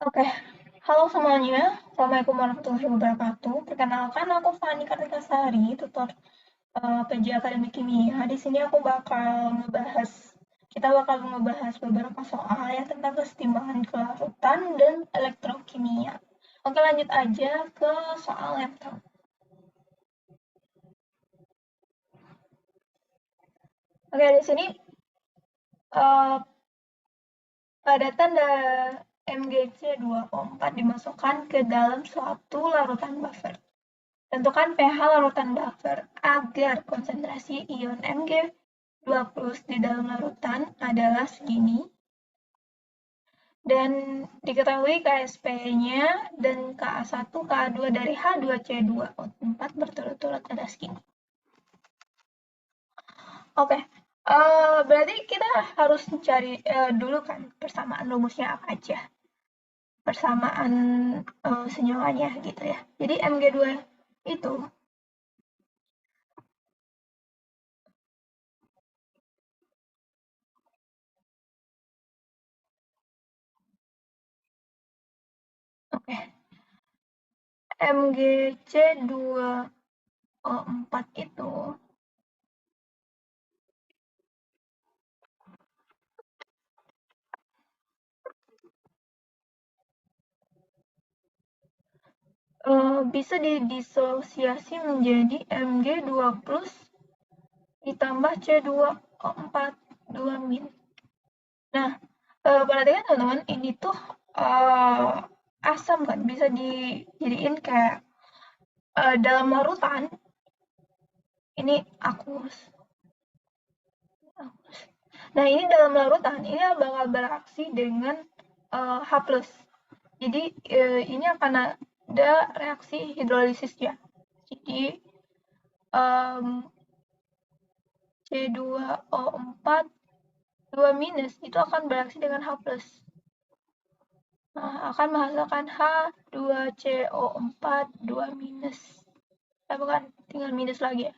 Oke, halo semuanya. Assalamualaikum warahmatullahi wabarakatuh. Perkenalkan, aku Fani Kartikasari, tutor PJ Akademik Kimia. Di sini kita bakal ngebahas beberapa soal ya tentang kesetimbangan kelarutan dan elektrokimia. Oke, lanjut aja ke soal yang pertama. Oke, di sini uh, pada tanda Mgc2O4 dimasukkan ke dalam suatu larutan buffer. Tentukan pH larutan buffer agar konsentrasi ion Mg2+ di dalam larutan adalah segini, dan diketahui KSP-nya dan Ka1, Ka2 dari H2C2O4 berturut-turut ada segini. Oke, berarti kita harus cari dulu kan persamaan rumusnya apa aja. Persamaan senyumannya gitu ya. Jadi Mg2 itu oke. Mgc2O4 itu bisa didisosiasi menjadi Mg2 plus ditambah C2O4 2 min. Nah, perhatikan teman-teman, ini tuh asam kan, bisa dijadiin kayak dalam larutan. Ini aqueous. Nah, ini dalam larutan, ini bakal bereaksi dengan H+. Jadi ini akan ada reaksi hidrolisis ya. Jadi C2O4 2 minus itu akan bereaksi dengan H+. Nah, akan menghasilkan H2CO4 2 minus. Bukan, tinggal minus lagi ya.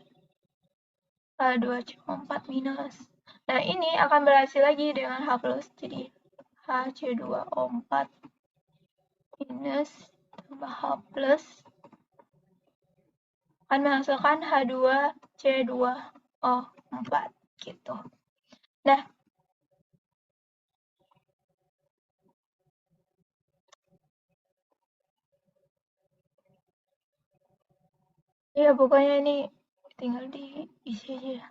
H2CO4 minus. Nah, ini akan bereaksi lagi dengan H+. Jadi HC2O4 minus tambah H plus akan menghasilkan H2C2O4 gitu. Nah, ya pokoknya ini tinggal diisi aja.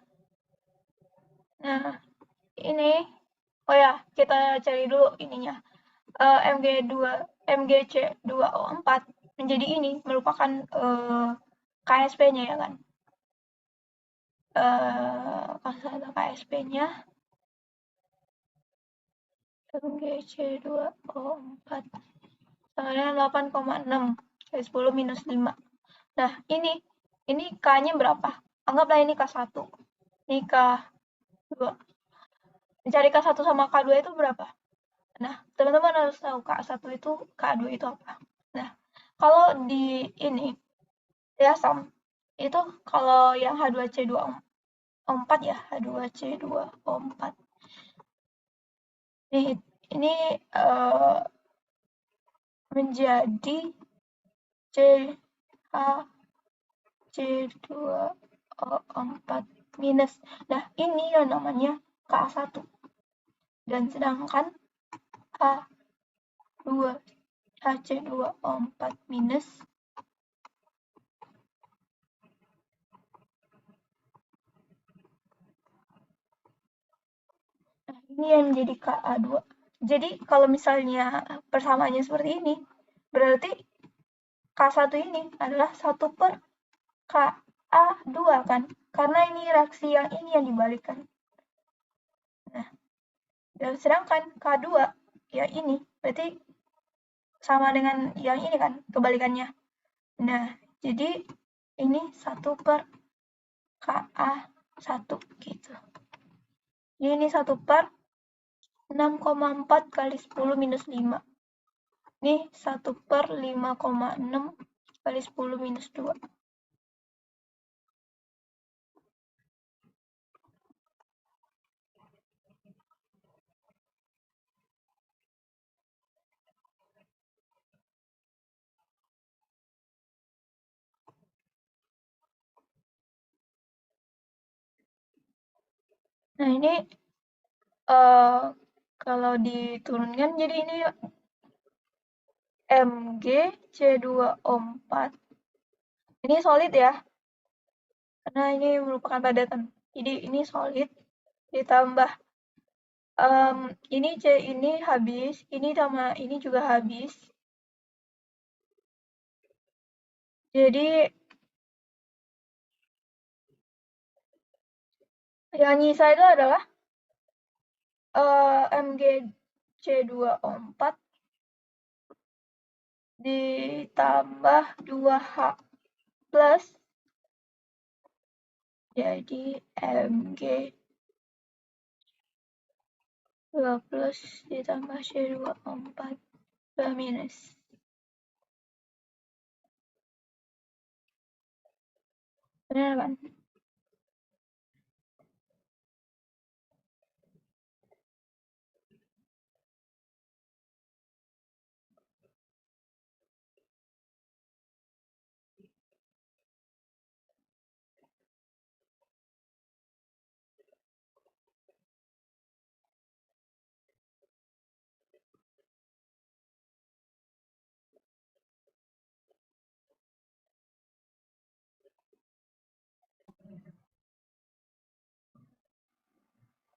Nah, ini oh ya, kita cari dulu ininya. Mgc2O4 menjadi ini merupakan KSP-nya ya kan. Kalau KSP-nya Mgc2O4 sama dengan 8,6 kali 10 minus 5. Nah, ini K-nya berapa? Anggaplah ini K1. Ini K2. Mencari K1 sama K2 itu berapa? Nah, teman-teman harus tahu K1 itu, K2 itu apa. Nah, kalau di ini, ya sam, itu kalau yang H2C2O4 ya, H2C2O4. Ini menjadi CH2O4 minus. Nah, ini yang namanya K1. Dan sedangkan H2 HC2O4 minus ini yang menjadi Ka2. Jadi kalau misalnya persamaannya seperti ini, berarti K1 ini adalah 1 per Ka2 kan? Karena ini reaksi yang ini yang dibalikkan. Nah, dan sedangkan K2 ya ini, berarti sama dengan yang ini kan, kebalikannya. Nah, jadi ini 1 per Ka1 gitu. Jadi ini 1 per 6,4 kali 10 minus 5. Ini 1 per 5,6 kali 10 minus 2. Nah, ini kalau diturunkan jadi ini Mg C2O4. Ini solid ya, karena ini merupakan padatan. Jadi ini solid ditambah ini C ini habis, ini sama ini juga habis. Jadi yang nyisa itu adalah Mg C2O4 ditambah 2H plus, jadi Mg 2 plus ditambah C2O4 2 minus. Benar kan?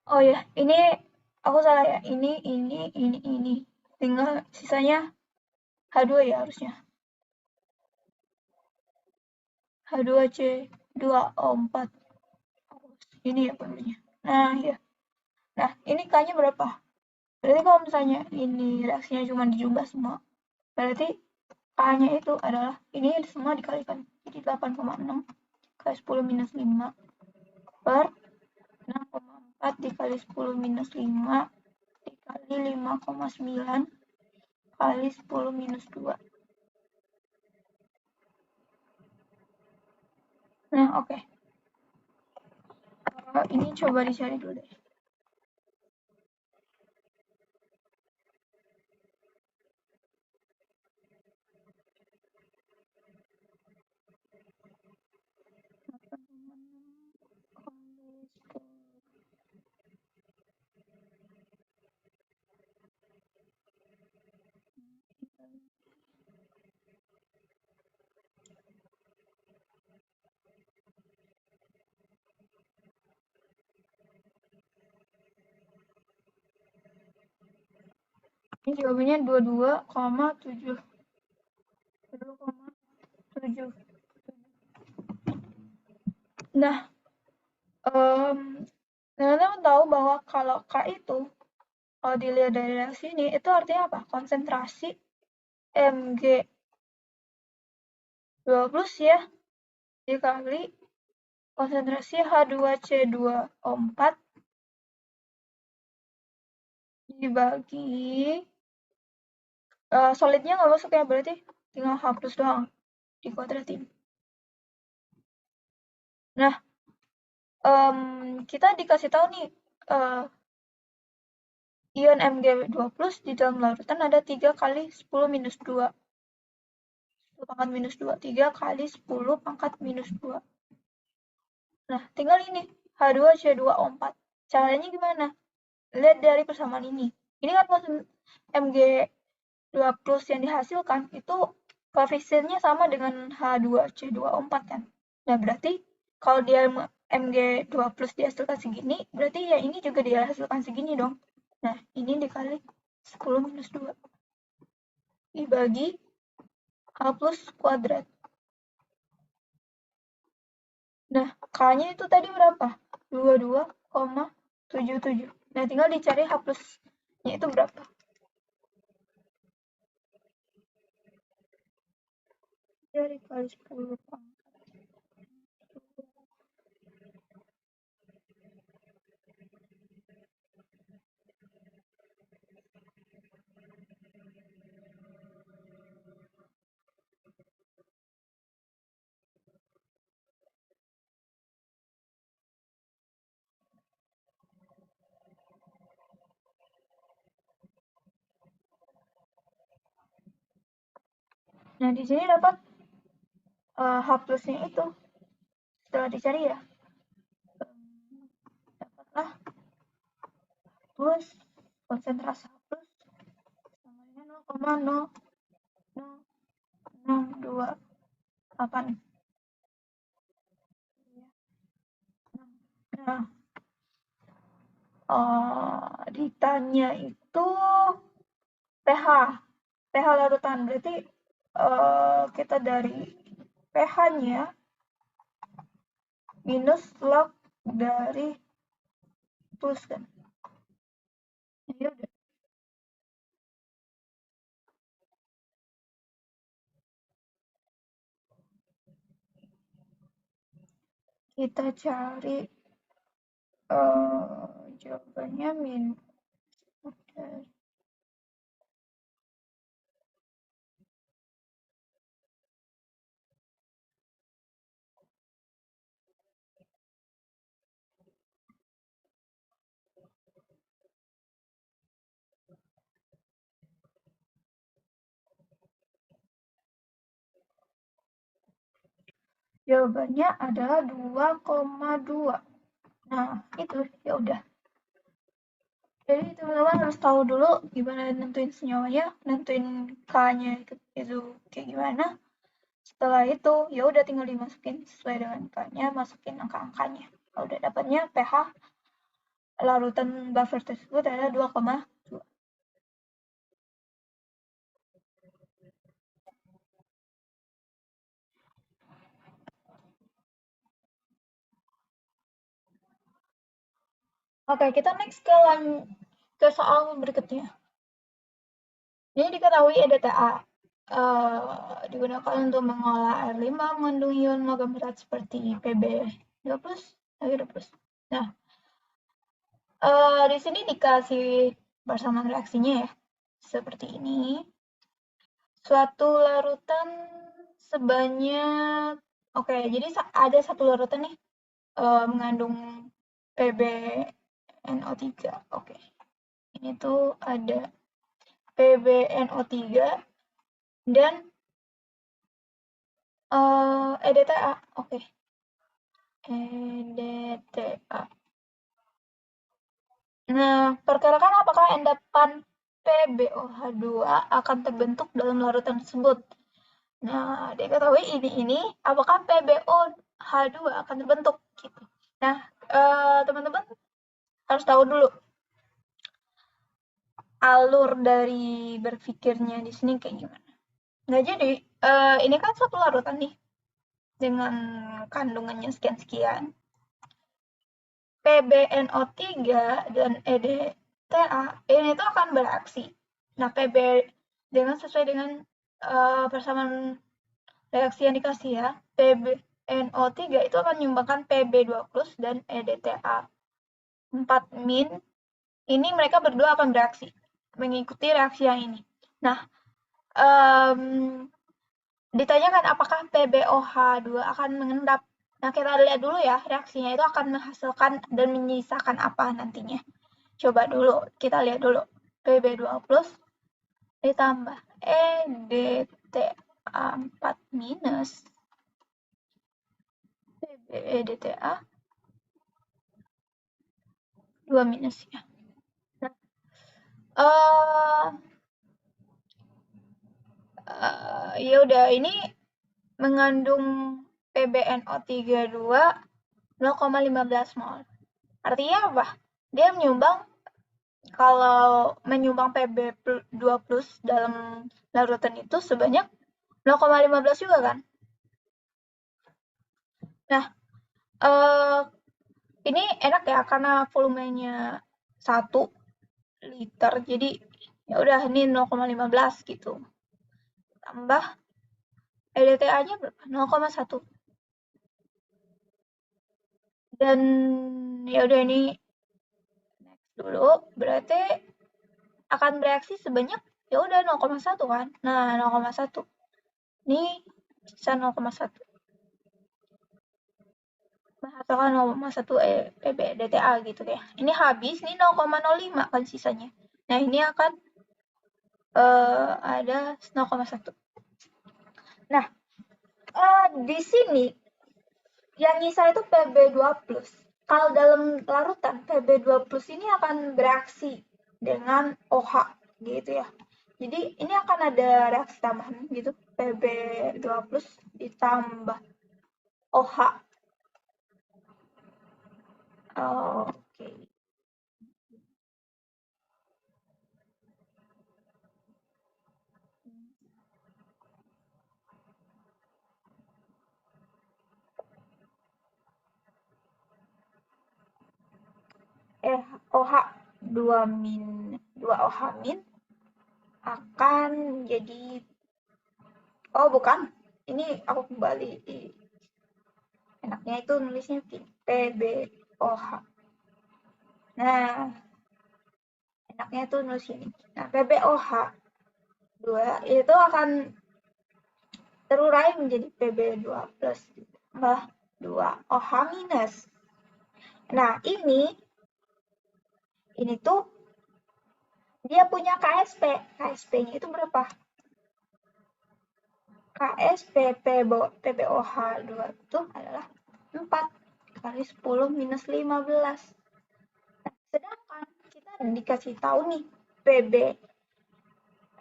Oh ya, ini aku salah ya. Ini. Tinggal sisanya H2 ya harusnya. H2C2O4. Ini ya penuhnya. Nah, ya. Nah, ini K-nya berapa? Berarti kalau misalnya ini reaksinya cuma dijumlah semua, berarti K-nya itu adalah ini semua dikalikan. Jadi 8,6 kali 10 minus 5 per 6,4 dikali 10 minus 5 dikali 5,9 kali 10 minus 2. Nah, oke. Ini coba dicari dulu deh. Ini jawabannya 22,7. 22,7. Nah, teman-teman tahu bahwa kalau K itu, kalau dilihat dari reaksi ini, itu artinya apa? Konsentrasi Mg 2 plus ya, dikali konsentrasi H2C2O4 dibagi solidnya nggak masuk ya, berarti tinggal H plus doang dikuadratin. Nah, kita dikasih tahu nih ion Mg2 plus di dalam larutan ada 3 kali 10 minus 2. 10 pangkat minus 2. 3 kali 10 pangkat minus 2. Nah, tinggal ini H2C2O4. Caranya gimana? Lihat dari persamaan ini. Ini kan Mg2 plus yang dihasilkan itu koefisiennya sama dengan H2C2O4 kan. Nah, berarti kalau dia Mg2 plus dihasilkan segini, berarti ya ini juga dihasilkan segini dong. Nah, ini dikali 10 minus 2. Dibagi H plus kuadrat. Nah, K-nya itu tadi berapa? 22,77. Nah, tinggal dicari H plus-nya itu berapa. Dari kali 10 pangkat. Nah, di sini dapat H plus-nya itu. Setelah dicari ya, dapatlah Terus konsentrasi hapus sama dengan 0,00628. Nah, ditanya itu pH larutan. Berarti kita dari pH-nya minus log dari plus kan. Ya udah. Kita cari jawabannya jawabannya adalah 2,2. Nah, itu ya udah. Jadi teman-teman harus tahu dulu gimana nentuin senyawanya, nentuin K-nya itu kayak gimana. Setelah itu ya udah tinggal dimasukin sesuai dengan K-nya, masukin angka-angkanya. Udah dapatnya pH larutan buffer tersebut adalah 2,2. Oke, kita next ke soal berikutnya. Ini diketahui EDTA digunakan untuk mengolah air limbah mengandung ion logam berat seperti Pb2+, Ag2+. Nah, di sini dikasih persamaan reaksinya ya, seperti ini. Suatu larutan sebanyak, oke, jadi ada satu larutan nih mengandung PbNO3. Oke, ini tuh ada PbNO3 dan EDTA. Oke, EDTA. Nah, perkirakan apakah endapan PbOH2 akan terbentuk dalam larutan tersebut. Nah, diketahui ini apakah PbOH2 akan terbentuk gitu. Nah, teman-teman harus tahu dulu alur dari berpikirnya di sini kayak gimana. Nah, jadi ini kan satu larutan nih dengan kandungannya sekian-sekian. PbNO3 dan EDTA ini itu akan bereaksi. Nah, Pb dengan sesuai dengan persamaan reaksi yang dikasih ya, PbNO3 itu akan menyumbangkan Pb2+ dan EDTA 4-. Ini mereka berdua akan bereaksi, mengikuti reaksi yang ini. Nah, ditanyakan apakah PbOH2 akan mengendap. Nah, kita lihat dulu ya, reaksinya itu akan menghasilkan dan menyisakan apa nantinya. Coba dulu, kita lihat dulu. Pb2+ ditambah EDTA 4- PbEDTA 2- ya. Nah, ya udah, ini mengandung PbNO3 0,15 mol. Artinya apa? Dia kalau menyumbang Pb2+ dalam larutan itu sebanyak 0,15 juga kan? Nah, ini enak ya karena volumenya 1 liter, jadi ya udah ini 0,15 gitu. Tambah EDTA-nya berapa? 0,1. Dan ya udah ini next dulu, berarti akan bereaksi sebanyak ya udah 0,1 kan. Nah, 0,1. Ini sisa 0,1. Menghasilkan 0,1 PbDTA gitu ya. Ini habis, ini 0,05 kan sisanya. Nah, ini akan ada 0,1. Nah, di sini yang nyisa itu Pb2+. Kalau dalam larutan, Pb2+ ini akan bereaksi dengan OH gitu ya. Jadi ini akan ada reaksi tambahan gitu, Pb2+ ditambah OH. Oke. OH 2 OH min akan jadi, oh bukan, ini aku kembali, enaknya itu nulisnya PbOH. Nah, enaknya itu nulis ini. Nah, PbOH 2 itu akan terurai menjadi Pb2+ tambah 2 OH minus. Nah, ini tuh dia punya KSP. KSP-nya itu berapa? KSP PbOH 2 itu adalah 4 kali 10 minus 15. Nah, sedangkan kita dikasih tahu nih Pb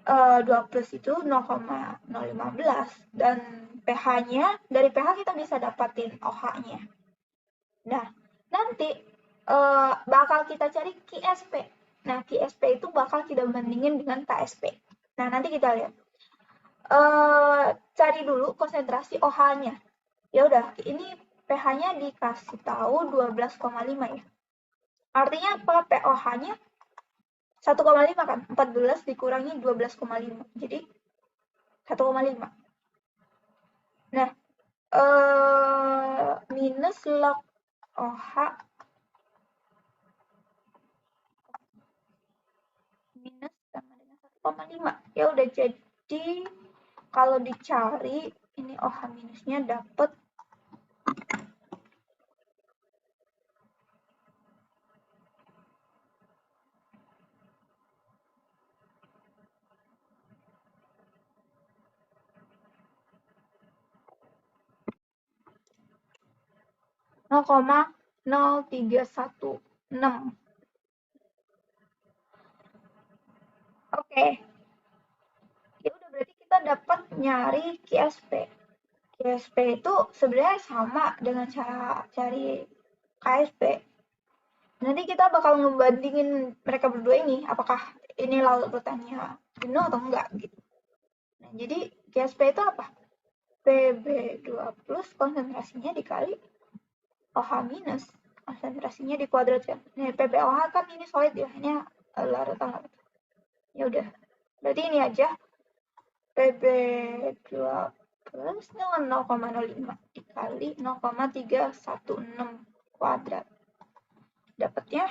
2+ itu 0,015 dan pH-nya, dari pH kita bisa dapatin OH-nya. Nah, nanti bakal kita cari QSP. Nah, QSP itu bakal kita bandingin dengan KSP. Nah, nanti kita lihat. Cari dulu konsentrasi OH-nya. Ya udah, ini pH-nya dikasih tahu 12,5 ya. Artinya apa? pOH-nya 1,5 kan? 14 dikurangi 12,5. Jadi 1,5. Nah, minus log OH minus sama dengan 1,5. Ya udah, jadi kalau dicari ini OH minusnya dapat 0,0316. Oke. Ya udah, berarti kita dapat nyari QSP. QSP itu sebenarnya sama dengan cara cari KSP. Nanti kita bakal ngebandingin mereka berdua ini, apakah ini larutannya jenuh atau enggak gitu. Nah, jadi QSP itu apa? Pb2+ konsentrasinya dikali OH minus, konsentrasinya dikuadratkan. Nah, PbOH kan ini solid ya, ini larutan. Ya udah, berarti ini aja Pb2+ dengan 0,05 dikali 0,316 kuadrat. Dapatnya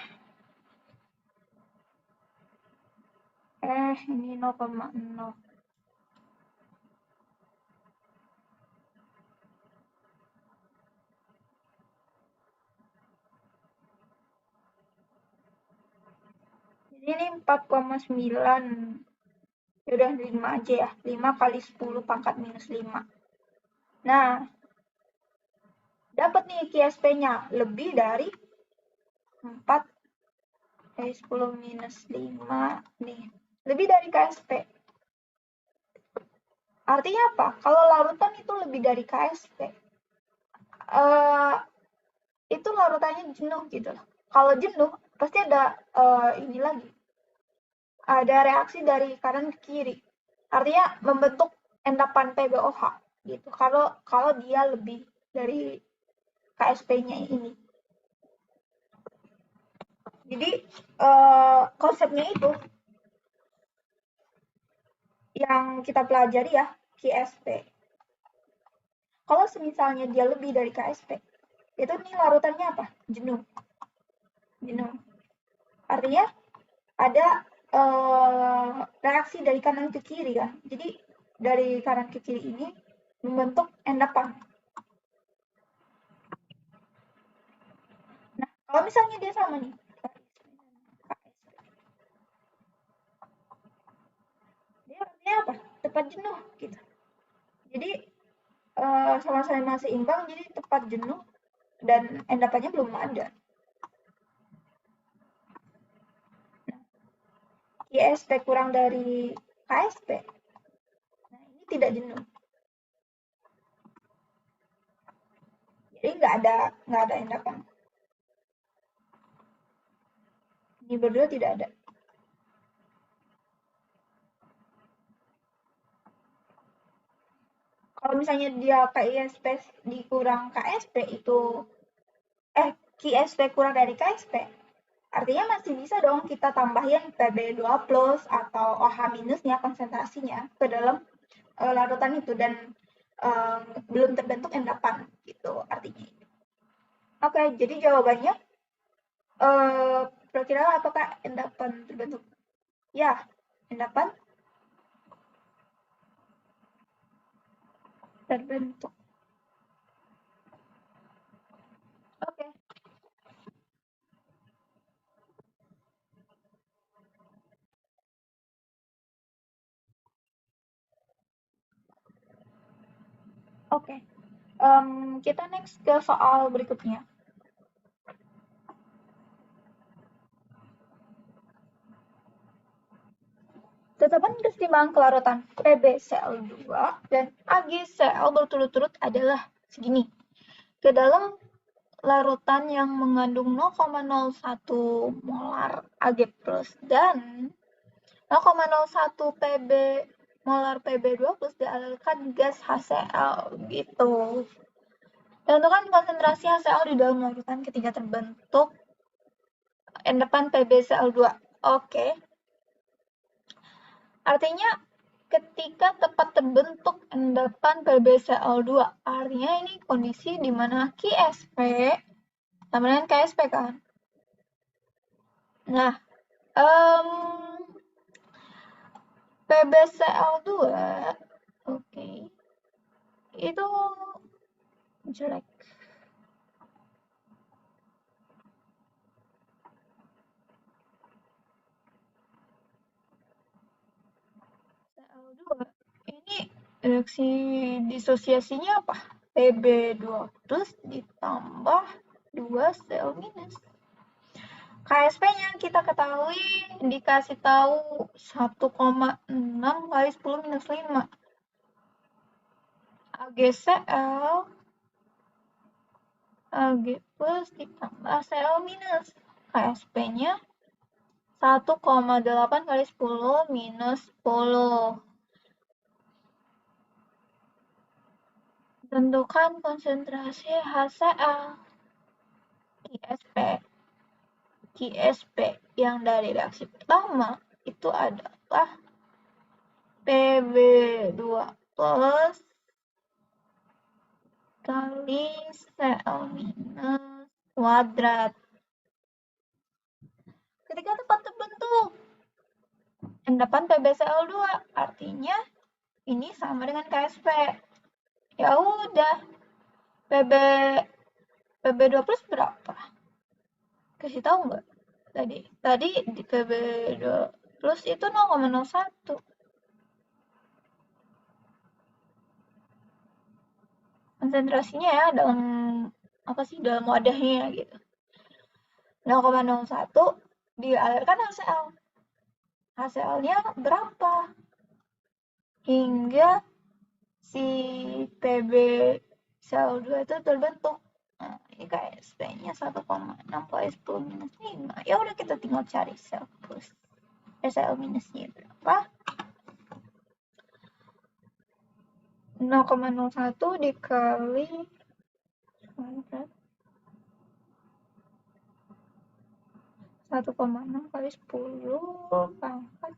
ini 0,0. Jadi ini 4,9. Ya udah 5 aja ya. 5 kali 10 pangkat minus 5. Nah, dapat nih QSP-nya lebih dari 4 kali 10 minus 5 nih. Lebih dari KSP. Artinya apa? Kalau larutan itu lebih dari KSP. Itu larutannya jenuh gitu loh. Kalau jenuh pasti ada ini lagi. Ada reaksi dari kanan ke kiri. Artinya membentuk endapan PbOH gitu. Kalau dia lebih dari KSP-nya ini. Jadi konsepnya itu yang kita pelajari ya, QSP. Kalau misalnya dia lebih dari KSP, itu nih larutannya apa? Jenuh. Artinya ada reaksi dari kanan ke kiri kan. Jadi dari kanan ke kiri ini membentuk endapan. Nah, kalau misalnya dia sama nih, dia artinya apa? Tepat jenuh gitu. Jadi sama-sama seimbang, jadi tepat jenuh dan endapannya belum ada. ISP kurang dari KSP. Nah, ini tidak jenuh. Jadi nggak ada endapan. Ini berdua tidak ada. Kalau misalnya dia KISP dikurang KSP itu KSP kurang dari KSP, artinya masih bisa dong kita tambahin PB2 plus atau OH minusnya konsentrasinya ke dalam larutan itu dan belum terbentuk endapan gitu artinya. Oke, jadi jawabannya perkiraan apakah endapan terbentuk? Ya, endapan terbentuk. Oke. Oke. Kita next ke soal berikutnya. Tetapan keseimbangan kelarutan PbCl2 dan AgCl berturut-turut adalah segini. Ke dalam larutan yang mengandung 0,01 molar Ag+ dan 0,01 Pb molar Pb2+ dialirkan gas HCl gitu. Tentukan konsentrasi HCl di dalam larutan ketika terbentuk endapan PbCl2. Oke. Artinya ketika tepat terbentuk endapan PbCl2, artinya ini kondisi di mana KSP sama dengan KSP kan. Nah, PbCl2 oke. Itu jelek. Cl2 ini reaksi disosiasinya apa? Pb2 plus ditambah 2 Cl minus. KSP-nya kita ketahui dikasih tahu 1,6 kali 10 minus 5. AgCl Ag plus ditambah Cl minus. KSP-nya 1,8 kali 10 minus 10. Tentukan konsentrasi HCl. KSP yang dari reaksi pertama itu adalah Pb2 plus kali Cl minus kuadrat. Ketika tepat terbentuk endapan PbCl2, artinya ini sama dengan KSP. Ya udah, Pb2 plus berapa? Kasih tahu nggak? Tadi di Pb2 plus itu 0,01. Konsentrasinya ya dalam dalam wadahnya gitu. 0,01 dialirkan HCl. HCl-nya berapa? Hingga si PbCl2 itu terbentuk. Nah, ini KSP-nya 1,6 kali 10 minus 5. Ya udah kita tinggal cari Cl plus. Cl minusnya berapa? 0,01 dikali 1,6 kali 10 pangkat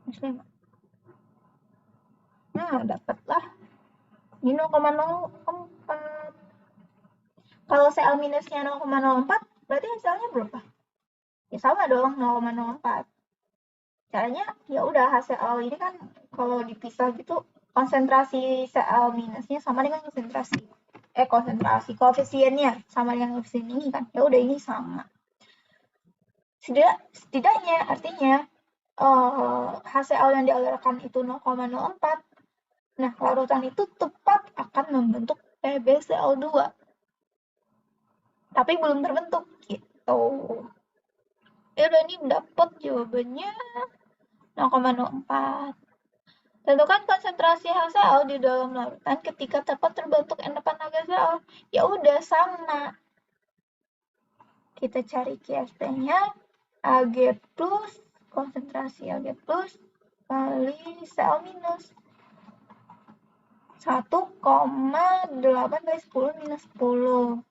minus 5. Nah, dapatlah. Ini 0,04. Kalau Cl minusnya 0,04, berarti hasilnya berapa? Ya sama dong, 0,04. Caranya ya udah HCl ini kan kalau dipisah gitu konsentrasi Cl minusnya sama dengan konsentrasi koefisiennya sama dengan koefisien ini kan. Ya udah ini sama. Setidaknya artinya HCl yang dialirkan itu 0,04. Nah, larutan itu tepat akan membentuk PbCl2. Tapi belum terbentuk gitu. Ya udah, ini dapat jawabannya 0,04. Tentukan konsentrasi HCl di dalam larutan ketika tepat terbentuk endapan HCl. Ya udah sama. Kita cari QSP-nya, Ag plus, konsentrasi Ag plus kali Cl minus. 1,8 kali 10 minus 10.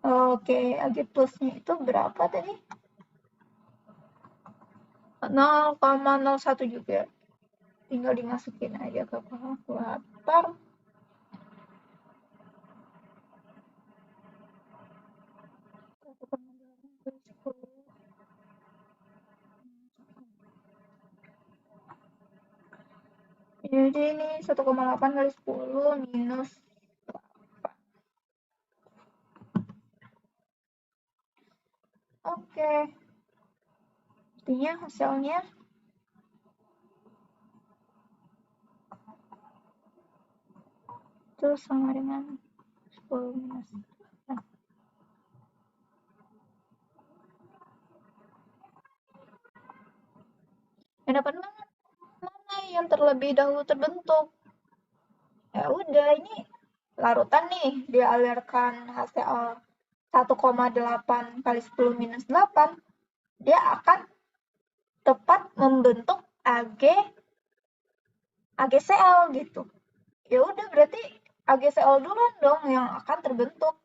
Oke, Ag plusnya itu berapa tadi? 0,01 juga. Tinggal dimasukin aja ke kalkulator. Jadi ini 1,8 kali 10 minus 8. Oke. Artinya hasilnya itu sama dengan 10 minus 8. Yang dapat mana yang terlebih dahulu terbentuk? Ya udah, ini larutan nih, dialirkan HCl 1,8 kali 10 minus 8, dia akan tepat membentuk AgCl gitu. Ya udah, berarti AgCl duluan dong yang akan terbentuk.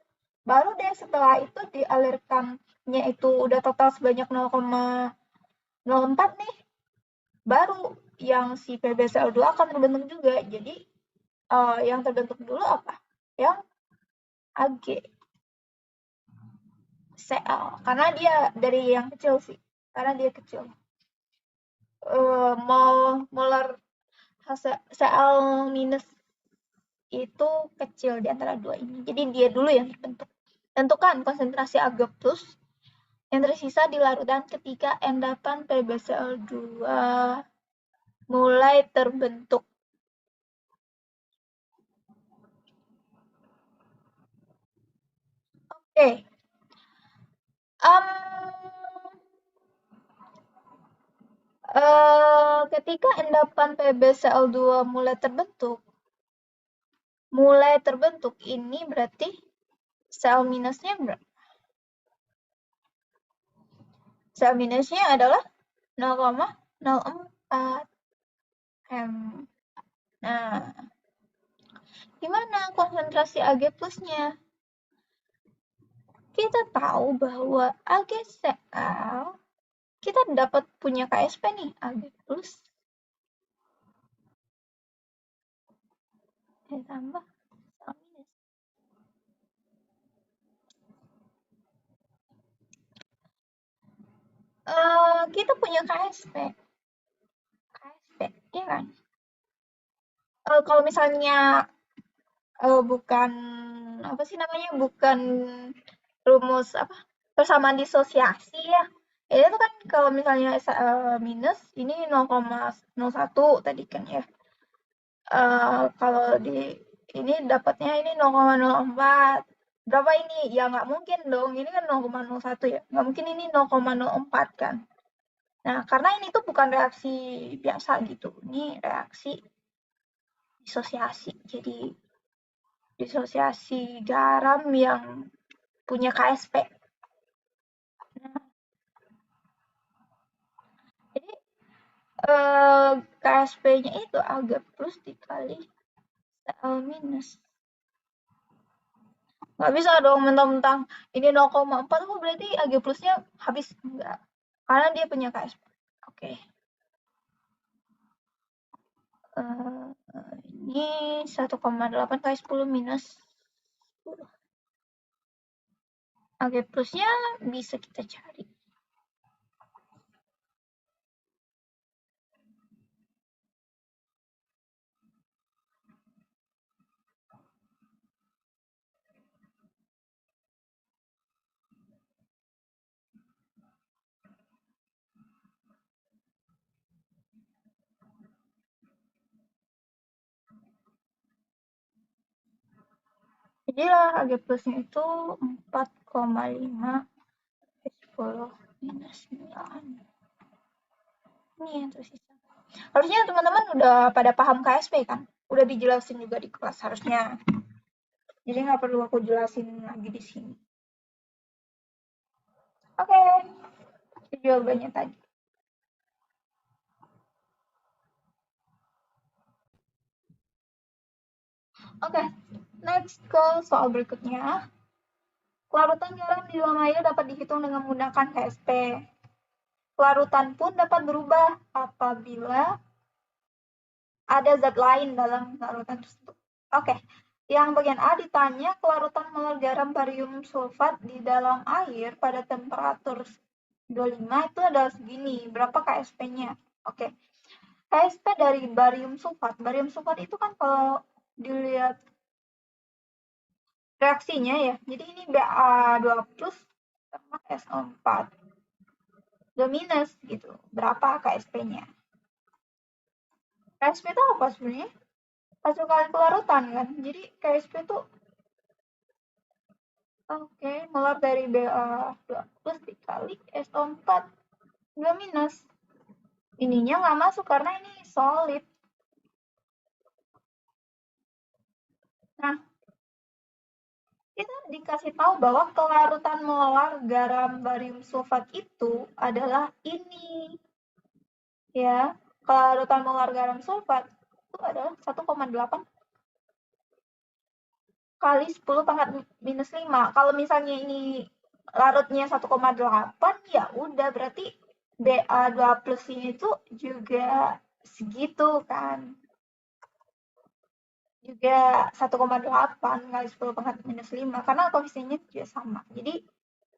Baru deh setelah itu dialirkannya itu udah total sebanyak 0,04 nih, baru yang si PbCl2 akan terbentuk juga. Jadi yang terbentuk dulu apa? Yang AgCl. Karena dia dari yang kecil sih. Karena dia kecil. Molar Cl minus itu kecil di antara dua ini. Jadi dia dulu yang terbentuk. Tentukan konsentrasi Ag plus yang tersisa di larutan ketika endapan PbCl2 mulai terbentuk. Oke. Ketika endapan PbCl2 mulai terbentuk, ini berarti Cl minusnya berapa? Cl minusnya adalah 0,04 m. Nah, gimana konsentrasi Ag plusnya? Kita tahu bahwa AgCl kita dapat punya KSP nih, Ag plus ditambah Cl minus. Kita punya KSP, ya kan? Kalau misalnya bukan apa sih namanya, bukan rumus apa, persamaan disosiasi ya. Itu kan kalau misalnya minus ini 0,01 tadi kan ya. Kalau di ini dapatnya ini 0,04. Berapa ini? Ya nggak mungkin dong. Ini kan 0,01 ya. Nggak mungkin ini 0,04 kan. Nah, karena ini tuh bukan reaksi biasa gitu. Ini reaksi disosiasi. Jadi disosiasi garam yang punya KSP. Nah, jadi KSP-nya itu Ag plus dikali Cl minus. Nggak bisa dong mentang-mentang ini 0,4 kok berarti Ag plusnya habis. Enggak. Karena dia punya KSP. Oke. Ini 1,8 kali 10 minus 10. Ag plusnya bisa kita cari. Jadilah Ag plusnya itu 4,5 10 minus 9. Ini yang tersisa. Harusnya teman-teman udah pada paham KSP kan? Udah dijelasin juga di kelas harusnya. Jadi nggak perlu aku jelasin lagi di sini. Oke, itu jawabannya tadi. Oke, next ke soal berikutnya. Kelarutan garam di dalam air dapat dihitung dengan menggunakan KSP. Kelarutan pun dapat berubah apabila ada zat lain dalam larutan tersebut. Oke, yang bagian A ditanya kelarutan molar garam barium sulfat di dalam air pada temperatur 25 itu adalah segini. Berapa KSP-nya? Oke, KSP dari barium sulfat. Barium sulfat itu kan kalau dilihat reaksinya ya, jadi ini Ba2 plus sama SO4 2 minus gitu. Berapa KSP-nya? KSP itu apa sebenarnya? Hasil kali kelarutan kan. Jadi KSP itu oke, molar dari Ba2 plus dikali SO4 2 minus. Ininya nggak masuk karena ini solid. Nah, kita dikasih tahu bahwa kelarutan molar garam barium sulfat itu adalah ini. Ya, kelarutan molar garam sulfat itu adalah 1,8 kali 10 pangkat minus 5. Kalau misalnya ini larutnya 1,8, ya udah berarti Ba2 plus ini tuh juga segitu kan. Juga 1,8 kali 10 pangkat minus 5 karena koefisiennya juga sama. Jadi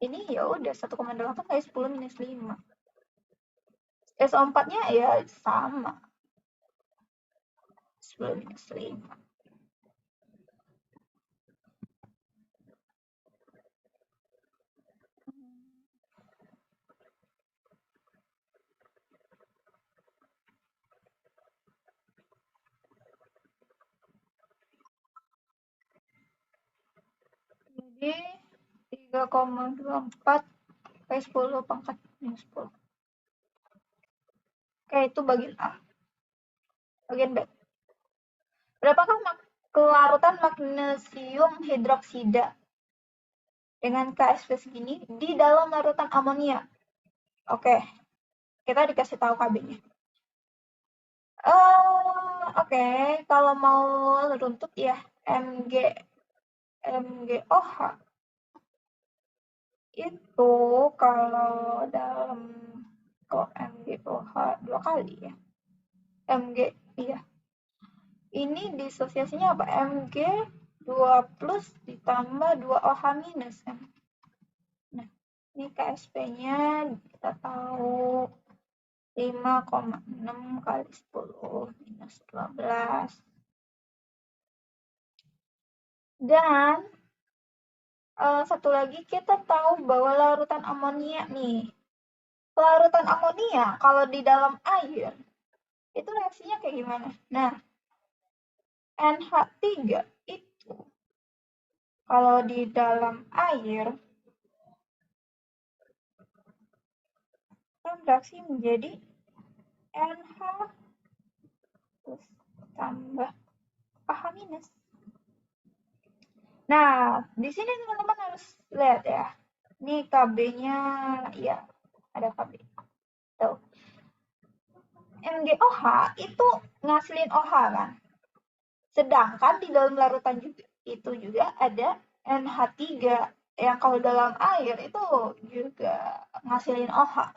ini ya udah 1,8 kali 10 minus 5. SO4-nya ya sama. 10 minus 5. Jadi 3,24 kali 10 pangkat minus 10. Oke, itu bagian A. Bagian B. Berapakah kelarutan magnesium hidroksida dengan KSP segini di dalam larutan amonia? Oke, kita dikasih tahu KB-nya. Oke, kalau mau runtut ya MgOH itu kalau dalam MgOH 2 kali ya. Iya. Ini disosiasinya apa? Mg2 plus ditambah 2OH minus kan. Nah, ini KSP-nya kita tahu 5,6 kali 10 minus 12. Dan satu lagi kita tahu bahwa larutan amonia nih. Larutan amonia kalau di dalam air itu reaksinya kayak gimana? Nah, NH3 itu kalau di dalam air kan reaksi menjadi NH plus tambah AH minus. Nah, di sini teman-teman harus lihat ya. Ini KB-nya, ya ada KB. Tuh. MgOH itu ngasilin OH kan. Sedangkan di dalam larutan juga, itu juga ada NH3 yang kalau dalam air itu juga ngasilin OH.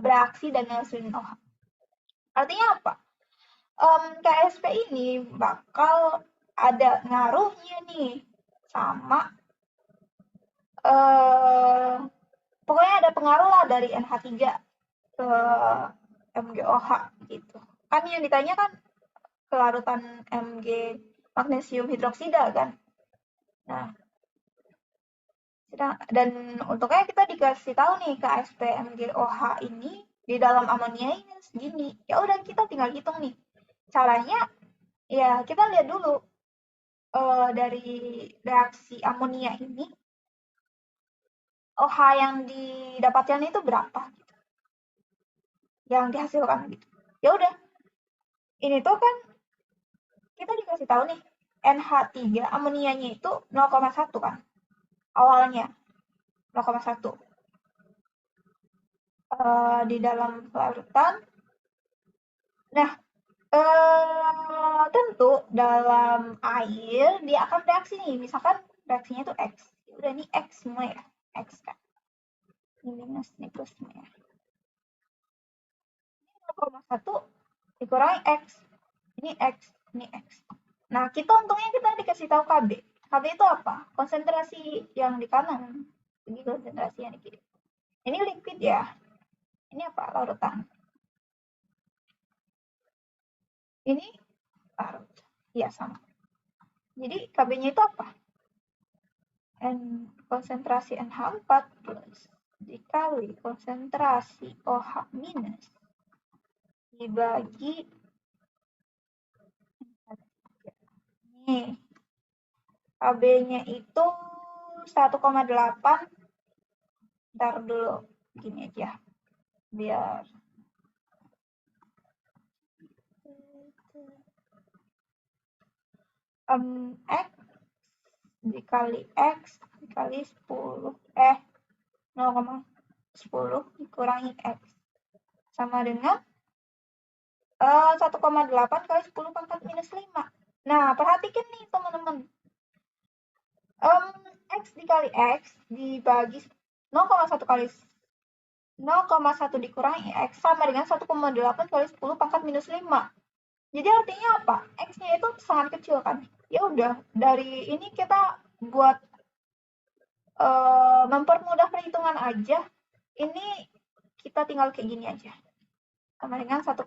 Bereaksi dan ngasilin OH. Artinya apa? KSP ini bakal ada ngaruhnya nih sama pokoknya ada pengaruh lah dari NH3 ke MgOH gitu. Kan yang ditanya kan kelarutan Mg magnesium hidroksida kan. Nah, dan untuknya kita dikasih tahu nih KSP MgOH ini di dalam amonia ini segini. Ya udah kita tinggal hitung nih. Caranya ya kita lihat dulu dari reaksi amonia ini OH yang didapatkan itu berapa gitu. Yang dihasilkan gitu. Ya udah. Ini tuh kan kita dikasih tahu nih NH3 amonianya itu 0,1 kan. Awalnya 0,1. Di dalam larutan. Nah, tentu dalam air dia akan reaksi nih. Misalkan reaksinya itu X. Udah ini X semua ya. X kan. Ini minus, ini plus semua ya. 0,1 dikurangi X. Ini X, ini X. Nah, kita untungnya kita dikasih tahu KB. KB itu apa? Konsentrasi yang di kanan. Ini konsentrasi yang di kiri. Ini liquid ya. Ini apa? Larutan. Ini larut. Iya, sama. Jadi KB-nya itu apa? Konsentrasi NH4 plus dikali konsentrasi OH minus dibagi nih. KB-nya itu 1,8. Ntar dulu gini aja biar X dikali X dikali 10 0,10 dikurangi X sama dengan 1,8 kali 10 pangkat minus 5. Nah, perhatikan nih teman-teman. X dikali X dibagi 0,1 kali 0,1 dikurangi X sama dengan 1,8 kali 10 pangkat minus 5. Jadi artinya apa? X-nya itu sangat kecil kan? Ya udah, dari ini kita buat mempermudah perhitungan aja. Ini kita tinggal kayak gini aja. Sama dengan 1,8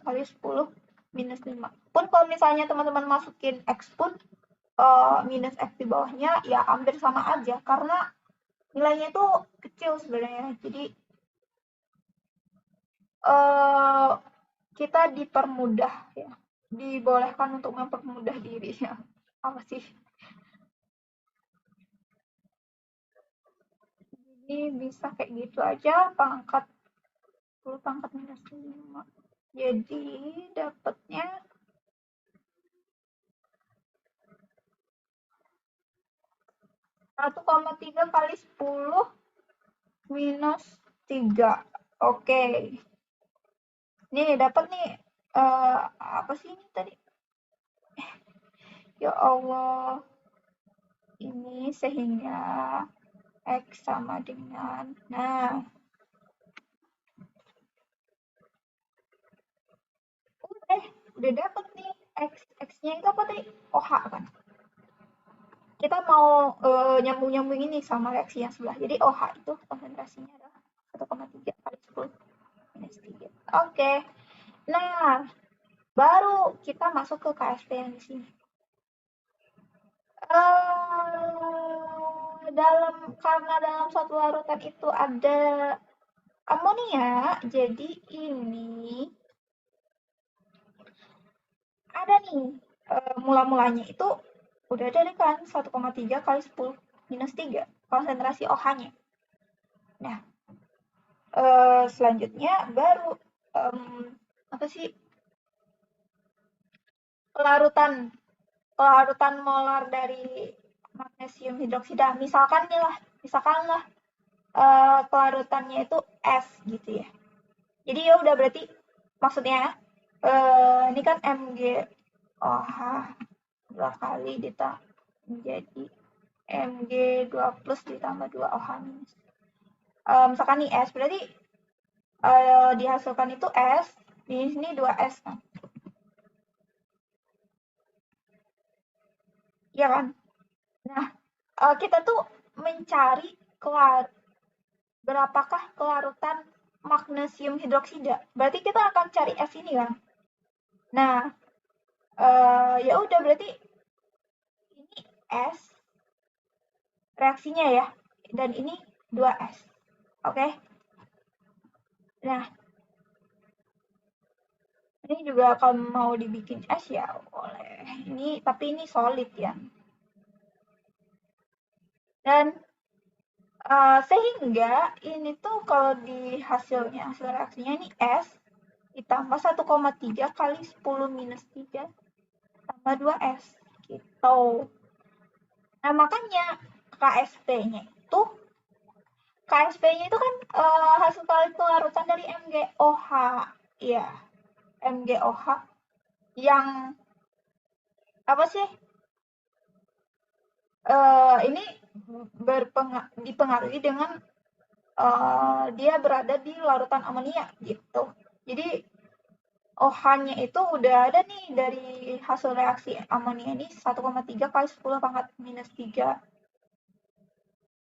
kali 10 minus 5. Pun kalau misalnya teman-teman masukin X pun minus X di bawahnya ya hampir sama aja. Karena nilainya itu kecil sebenarnya. Jadi kita dipermudah ya. Dibolehkan untuk mempermudah diri ya. Apa sih? Jadi bisa kayak gitu aja pangkat 10 pangkat minus 5. Jadi dapatnya 1,3 kali 10 minus 3. Oke. Nih dapat nih apa sih ini tadi? Ya Allah. Ini sehingga X sama dengan udah dapet nih X-nya itu apa tadi? OH kan. Kita mau nyambung-nyambung ini sama reaksi yang sebelah. Jadi OH itu konsentrasinya adalah 1,3 kali 10 minus 3. Oke. Nah, baru kita masuk ke KSP yang di sini. Karena dalam suatu larutan itu ada amonia, jadi ini ada nih mula-mulanya itu udah ada nih kan 1,3 kali 10 minus 3 konsentrasi OH-nya. Nah, selanjutnya baru apa sih pelarutan molar dari magnesium hidroksida. Misalkanlah pelarutannya itu S gitu ya. Jadi ya udah berarti maksudnya ini kan MgOH 2 kali menjadi Mg2 plus ditambah 2 OH minus. Misalkan nih S berarti dihasilkan itu S, di sini 2S kan. Iya kan? Nah, kita tuh mencari berapakah kelarutan magnesium hidroksida. Berarti kita akan cari S ini kan. Nah, ya udah berarti ini S reaksinya ya. Dan ini 2S. Oke? Nah, ini juga kalau mau dibikin S ya boleh. Tapi ini solid ya. Dan Sehingga ini tuh kalau di hasil reaksinya ini S ditambah 1,3 kali 10 minus 3 tambah 2S gitu. Nah, makanya KSP-nya itu kan hasil pelarutan dari MgOH. Ya, MgOH yang apa sih? Ini dipengaruhi dengan dia berada di larutan amonia gitu. Jadi OH-nya itu udah ada nih dari hasil reaksi amonia ini 1,3 kali 10 pangkat minus 3.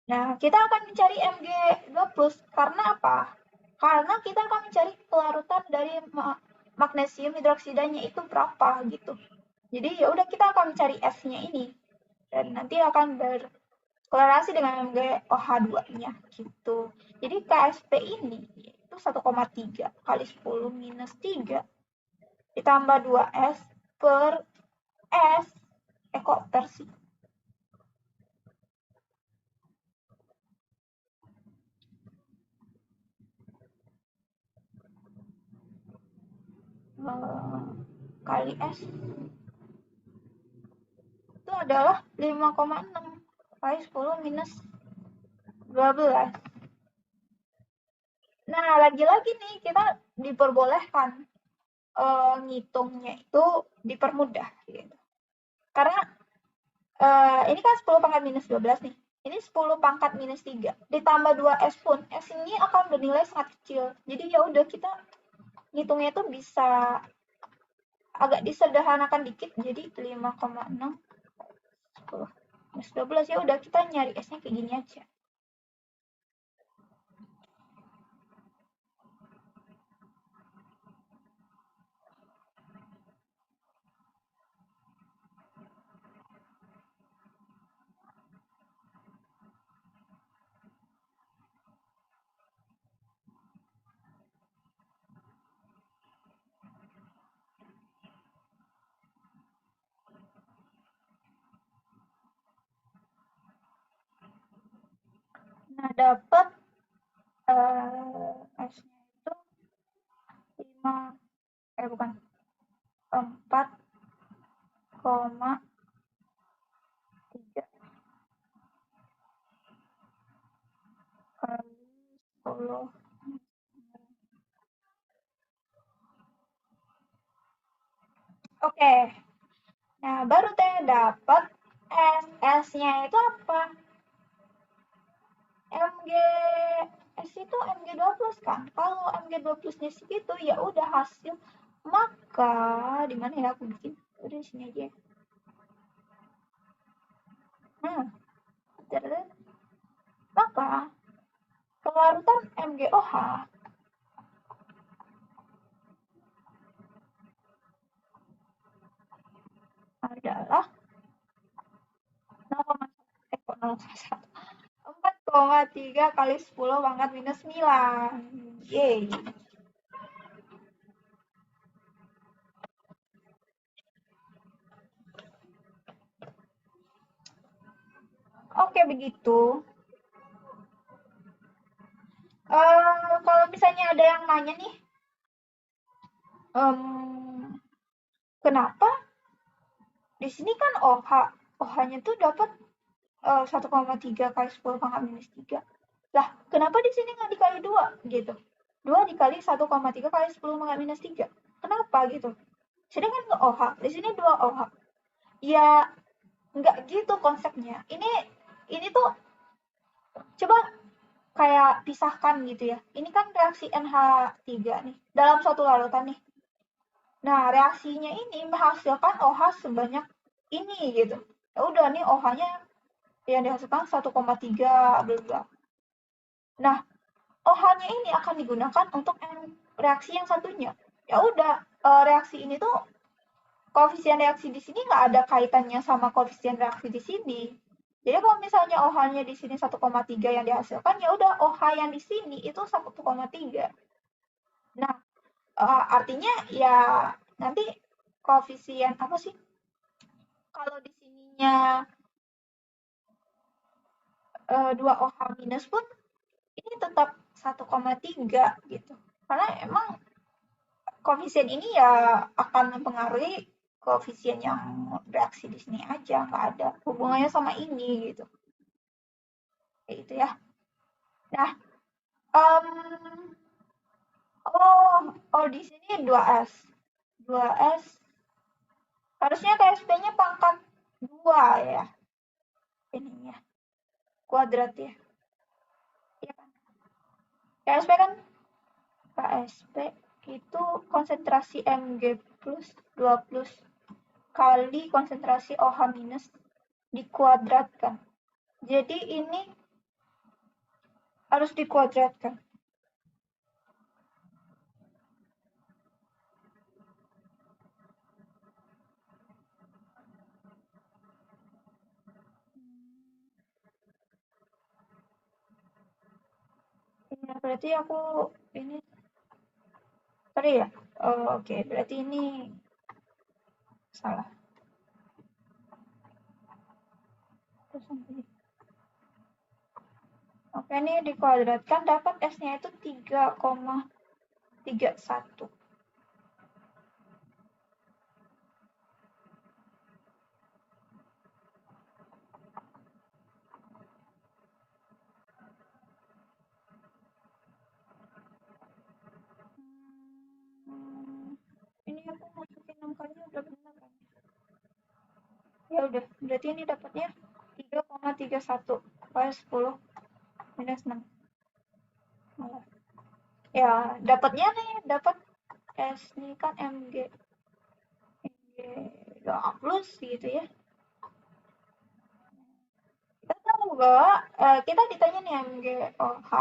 Nah, kita akan mencari Mg2+. Karena apa? Karena kita akan mencari pelarutan dari magnesium hidroksidanya itu berapa gitu. Jadi ya udah kita akan mencari S-nya ini. Dan nanti akan berkorelasi dengan MgOH2-nya gitu. Jadi KSP ini itu 1,3 kali 10 minus 3 ditambah 2S per S. Kok sih? Kali S itu adalah 5,6 kali 10 minus 12. Nah, lagi-lagi nih kita diperbolehkan ngitungnya itu dipermudah gitu. Karena ini kan 10 pangkat minus 12 nih. Ini 10 pangkat minus 3 ditambah 2S pun. S ini akan bernilai sangat kecil. Jadi ya udah kita ngitungnya itu bisa agak disederhanakan dikit. Jadi 5,6 10 minus 12 ya udah kita nyari S-nya kayak gini aja. Nah, dapat S-nya itu 5 bukan 4,3 kali 10. Oke. Nah, baru teh dapat S. S-nya itu apa? Mg S itu Mg2+ kan. Kalau Mg2+-nya segitu ya udah hasil. Maka di mana ya aku bikin? Udah di sini aja. Nah, maka kelarutan MgOH adalah 4,3 kali 10 pangkat minus 9. Yeay. Oke, begitu. Kalau misalnya ada yang nanya nih, kenapa di sini kan OH-nya tuh dapat 1,3 kali 10 pangkat minus 3. Lah, kenapa di sini nggak dikali 2 gitu? 2 dikali 1,3 kali 10 pangkat minus 3. Kenapa gitu? Sini kan nggak OH, di sini 2 OH. Ya, nggak gitu konsepnya. Ini tuh coba kayak pisahkan gitu ya. Ini kan reaksi NH3 nih, dalam suatu larutan nih. Nah, reaksinya ini menghasilkan OH sebanyak ini gitu. Ya udah nih OH-nya yang dihasilkan 1,3 bla bla. Nah, OH-nya ini akan digunakan untuk reaksi yang satunya. Ya udah, reaksi ini tuh koefisien reaksi di sini nggak ada kaitannya sama koefisien reaksi di sini. Jadi kalau misalnya OH-nya di sini 1,3 yang dihasilkan, ya udah OH yang di sini itu 1,3. Nah, artinya ya nanti koefisien apa sih? Kalau di sininya 2OH minus pun ini tetap 1,3 gitu. Karena emang koefisien ini ya akan mempengaruhi koefisien yang reaksi di sini aja, nggak ada hubungannya sama ini gitu. Kayak gitu ya. Nah, um, oh di sini 2S. 2S harusnya KSP-nya pangkat 2 ya. Ininya kuadrat ya. Iya kan? KSP kan KSP itu konsentrasi Mg plus 2 plus kali konsentrasi OH minus dikuadratkan. Jadi ini harus dikuadratkan. Ya, berarti aku ini sorry ya. Oh, oke, berarti ini salah. Terus oke, ini dikuadratkan dapat S-nya itu 3,31. Ini aku masukin angkanya udah benar kan? Ya udah, berarti ini dapatnya 3,31 kali 10 minus 6. Ya, dapatnya nih, dapat S ini kan Mg 2 plus gitu ya. Kita tahu bahwa kita ditanya nih MgOH.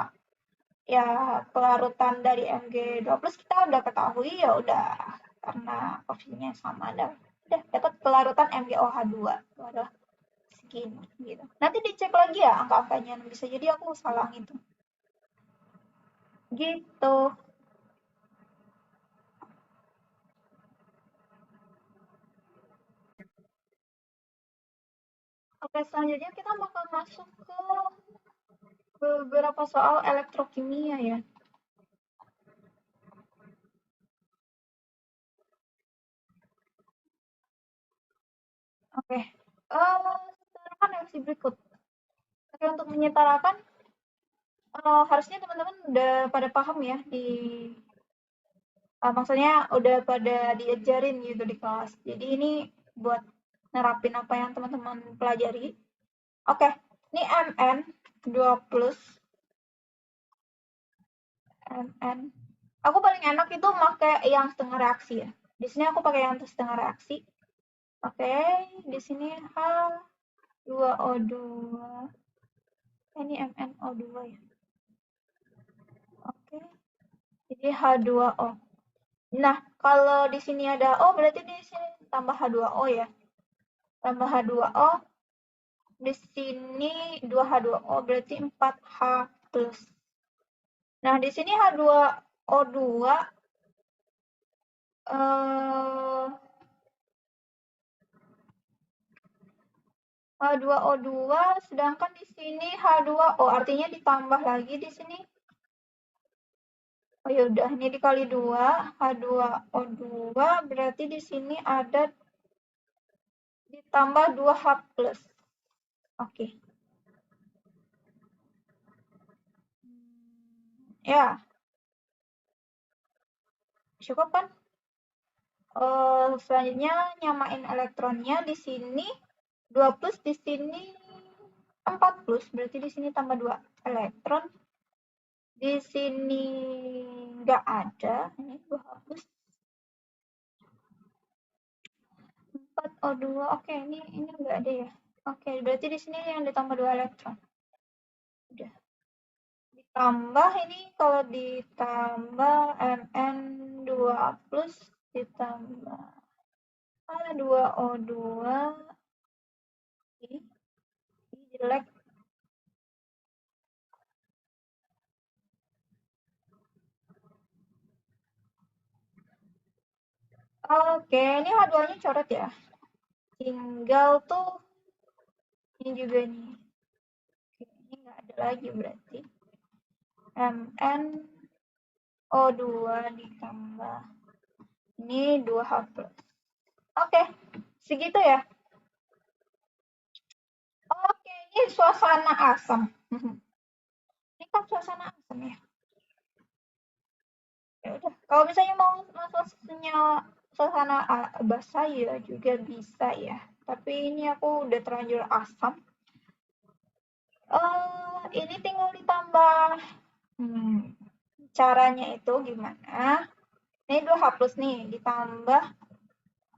Ya, pelarutan dari Mg2 plus kita udah ketahui ya udah karena koefisiennya sama dah. Udah dapat pelarutan MgOH2. Itu adalah segini gitu. Nanti dicek lagi ya angka-angkanya, bisa jadi aku salah itu. Gitu. Oke, selanjutnya kita bakal masuk ke beberapa soal elektrokimia ya. Oke, setarakan reaksi berikut. Oke, untuk menyetarakan, harusnya teman-teman udah pada paham ya di maksudnya udah pada diajarin gitu di kelas. Jadi ini buat nerapin apa yang teman-teman pelajari. Oke, ini Mn 2 plus Mn. Aku paling enak itu pakai yang setengah reaksi ya. Di sini aku pakai yang setengah reaksi. Oke, di sini H2O2. Ini MnO2 ya. Oke. Jadi H2O. Nah, kalau di sini ada O berarti di sini tambah H2O ya. Tambah H2O. Di sini 2H2O berarti 4H plus. Nah, di sini H2O2 H2O2 sedangkan di sini H2O artinya ditambah lagi di sini. Oh ya udah, ini dikali 2, H2O2 berarti di sini ada ditambah 2H plus. Oke. Ya. Cukup kan? Selanjutnya nyamain elektronnya di sini 2 plus, di sini 4 plus, berarti di sini tambah 2 elektron. Di sini nggak ada, ini 2 hapus. 4O2, oke, ini nggak ada ya. Oke, berarti di sini yang ditambah 2 elektron. Udah. Ditambah ini kalau ditambah Mn2 plus ditambah H2O2 ini jelek. Oke, ini H2-nya coret ya. Tinggal tuh ini juga nih. Oke, ini ada lagi berarti. Mn O2 ditambah ini 2H plus. Oke, segitu ya. Oke, ini suasana asam. Ini kan suasana asam ya. Ya udah, kalau misalnya mau suasana basah ya juga bisa ya. Tapi ini aku udah terlanjur asam. Ini tinggal ditambah. Caranya itu gimana? Ini 2H plus nih, ditambah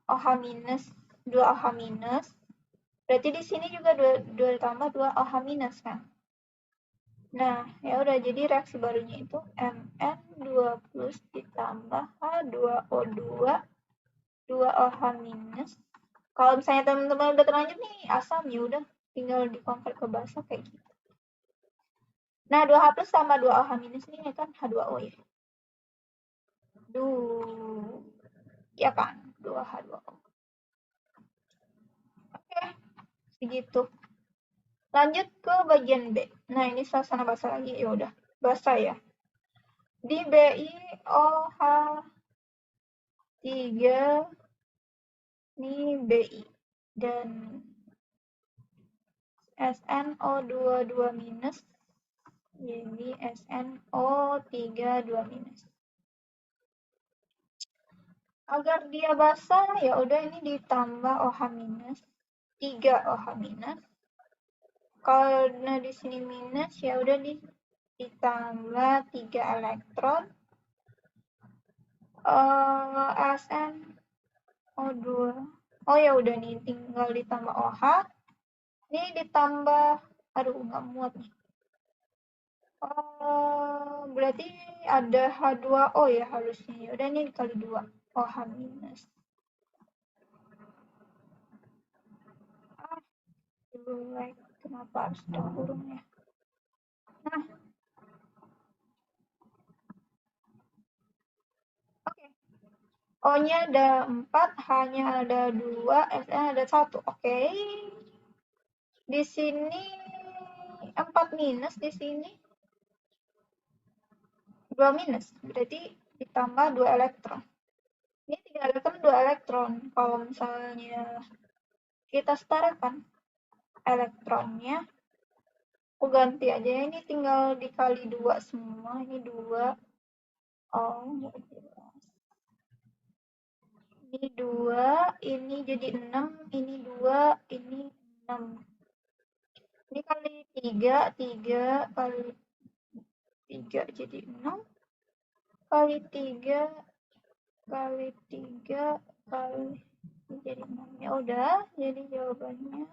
OH minus, 2 OH minus. Berarti di sini juga 2 ditambah 2 OH minus kan? Nah, ya udah, jadi reaksi barunya itu Mn2 plus ditambah H2O2 2 OH minus. Kalau misalnya teman-teman udah terlanjur nih asam, ya udah tinggal dikonvert ke basa kayak gitu. Nah, 2H plus tambah 2 OH minus ini kan H2O ya. Ya kan? 2H2O. Oke, segitu. Lanjut ke bagian B. Nah, ini suasana basa lagi. Ya udah, basa ya. Di BiOH3 ini Bi dan SnO2 2 minus jadi SnO3 2 minus. Agar dia basah ya udah ini ditambah OH minus 3 OH minus. Karena di sini minus ya udah ditambah 3 elektron SnO2. Oh ya udah nih tinggal ditambah OH. Ini ditambah aduh nggak muat nih. Berarti ada H2O ya harusnya. Ya udah ini dikali 2. OH minus. Like, kenapa harus ada kurungnya? Nah, oke. O-nya ada 4, H-nya ada 2, S-nya ada 1. Oke. Di sini 4 minus, di sini 2 minus. Berarti ditambah 2 elektron. Ini 3 elektron, 2 elektron. Kalau misalnya kita setarakan elektronnya, aku ganti aja. Ini tinggal dikali 2 semua. Ini 2. Oh, nggak jelas. Ini 2, ini jadi 6, ini 2, ini 6. Ini kali 3, 3 kali 3 jadi 6. Kali 3 kali 3 kali jadi 6. Ya udah, jadi jawabannya.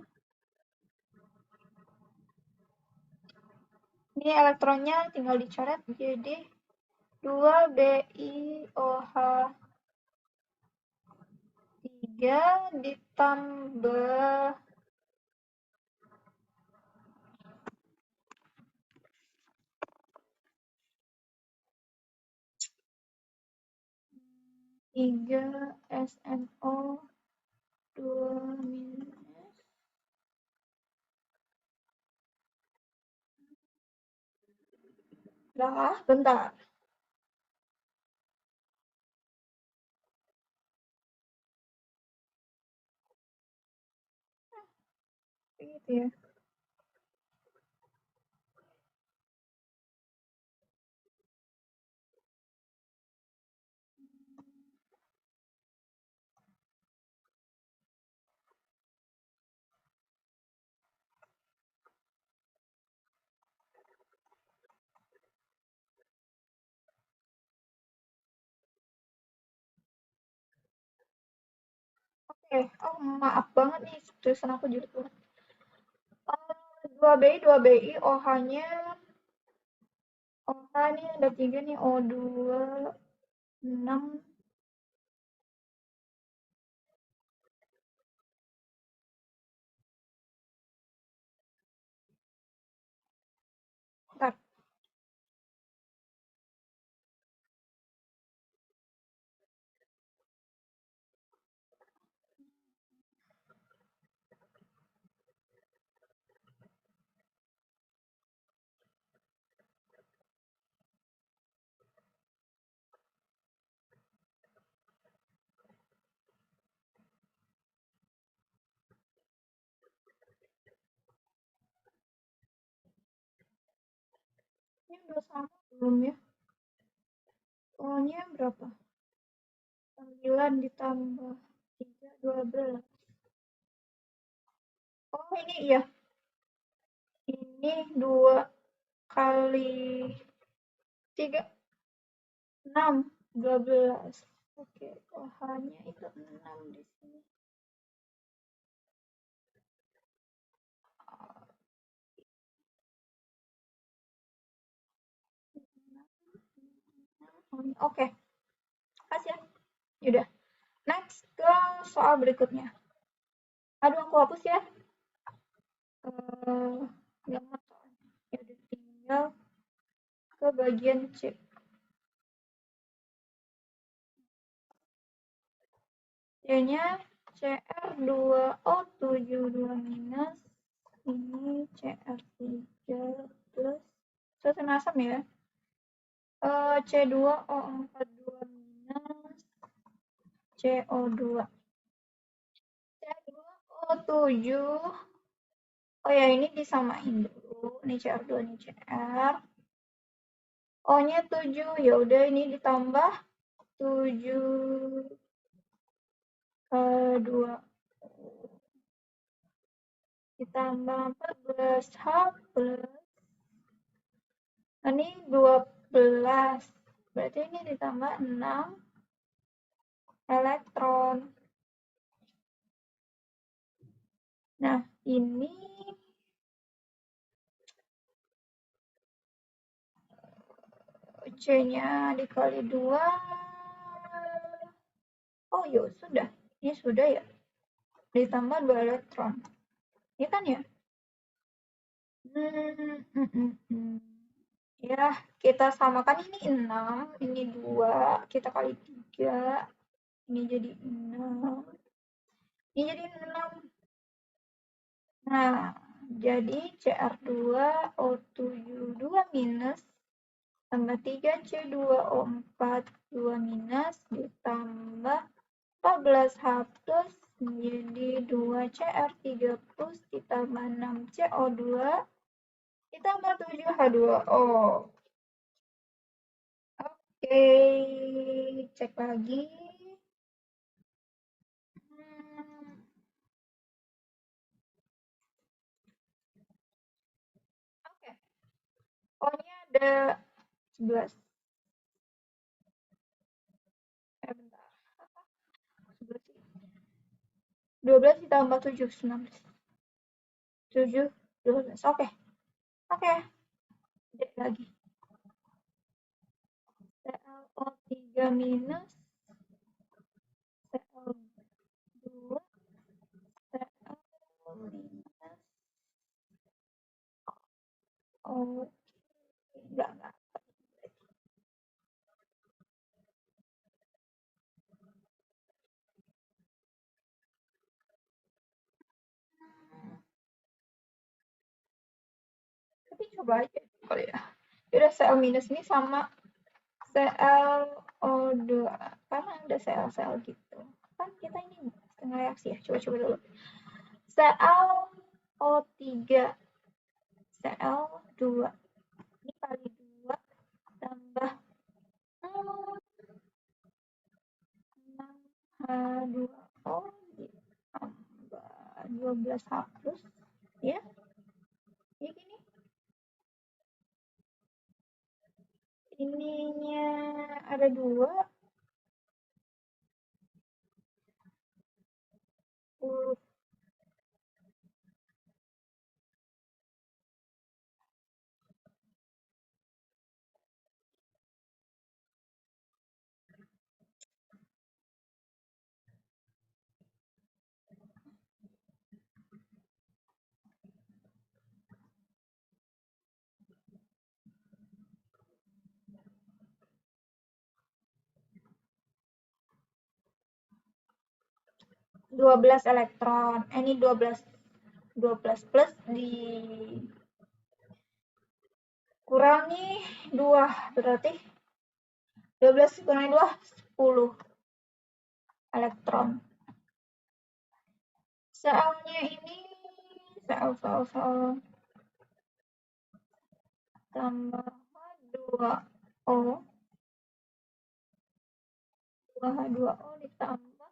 Ini elektronnya tinggal dicoret jadi 2 BiOH 3 ditambah 3 SnO2 minus. Lah, bentar. Gitu ya. Oh maaf banget nih, tulisan aku jelek banget. 2BI, 2BI, OH-nya, OH nih ada 3 nih, O2, 6. Bentar. udah sama belum ya? O-nya berapa? 9 ditambah 3, 12. Oh, ini iya. Ini 2 kali 3, 6, 12. Oke, OH-nya itu 6 di sini. Oke, kasih ya. Yaudah, next ke soal berikutnya. Aduh, aku hapus ya. Nggak mau soalnya. Yaudah, tinggal ke bagian C. C-nya CR2O72 minus, ini CR3 plus, susun asam ya. C2O42 minus CO2. C2O7. Oh ya, ini disamain dulu. Ini CR2, ini CR. O-nya 7. Ya udah, ini ditambah 7 2 ditambah 14H plus, ini 12. Berarti ini ditambah 6 elektron. Nah, ini C-nya dikali 2. Oh, ya sudah. Ini sudah ya. Ditambah 2 elektron. Ini kan ya? Ya, kita samakan ini 6, ini 2, kita kali 3, ini jadi 6, ini jadi 6. Nah, jadi CR2O72 minus tambah 3 C2O42 minus ditambah 14H plus menjadi 2 CR3 plus ditambah 6 CO2 ditambah 7 H2O. Oke, cek lagi. Oke. O-nya ada 11. Bentar. 12 ditambah 7, 19. 7, 12. Oke. Oke. Cek lagi. ClO3 minus CL2 CL minus O. Enggak. Tapi coba aja kali ya. Udah Cl minus ini sama ClO2 karena ada sel-sel gitu. Kan kita ini setengah reaksi ya. Coba dulu. ClO3 CL2 ini kali 2 tambah 6H2O ditambah 12H plus ya. Ini gini. Ininya ada 2. 12 elektron. Ini 12 plus dikurangi 2, berarti 12 dikurangi 2, 10 elektron. Selnya ini sel tambah 2O 2H2O ditambah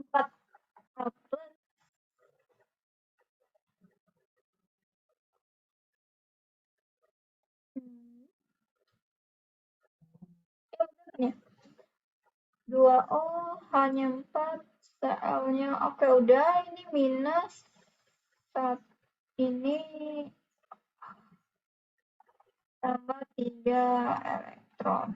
4H plus ya 2O hanya 4 Cl-nya oke udah ini minus ini tambah 3 elektron.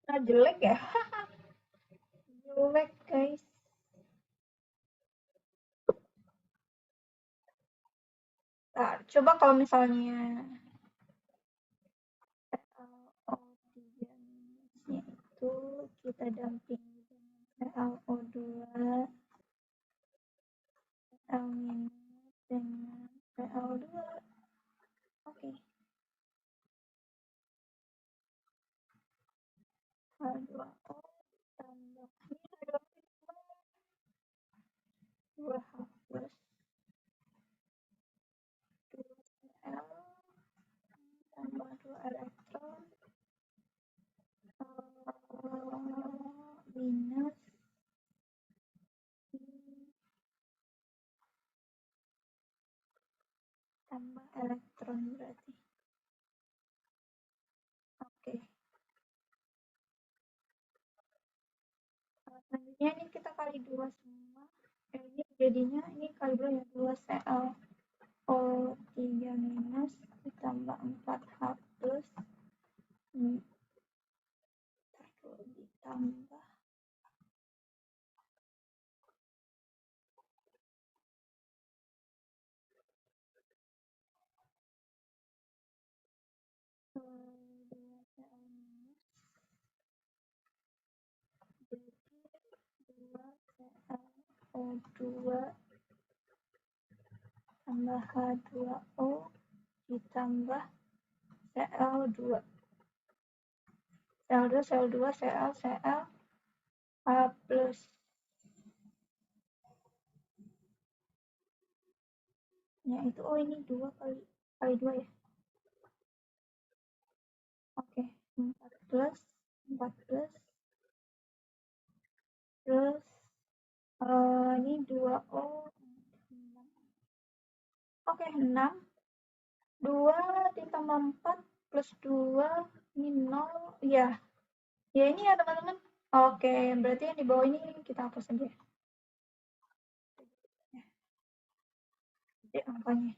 Nah, jelek ya? Jelek, guys. Nah, coba kalau misalnya ClO3 minusnya itu kita dampingi dengan ClO2, Cl minus dengan Cl2. Oke. H2O tambah ini 2H plus 2Cl tambah 2 elektron minus tambah elektron berarti. Oke. Selanjutnya ini kita kali 2 semua. Ini jadinya ini kali 2 ya 2 ClO3 minus ditambah 4H plus ditambah O2 tambah H2O ditambah Cl2 Cl2 Cl H plus ya itu ini 2 kali 2 ya oke 4 plus plus ini 2O oke 6 2 ditambah 4 plus 2 ini 0 ya ya ini ya teman-teman oke berarti yang di bawah ini kita hapus aja jadi angkanya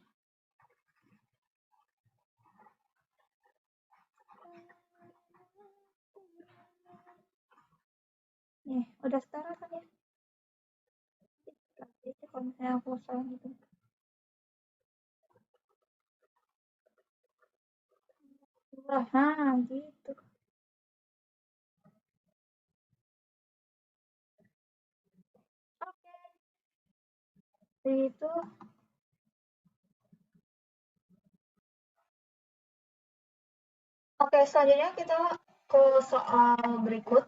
nih udah setara kan ya kalau misalnya aku salah gitu nah gitu oke itu oke selanjutnya kita ke soal berikut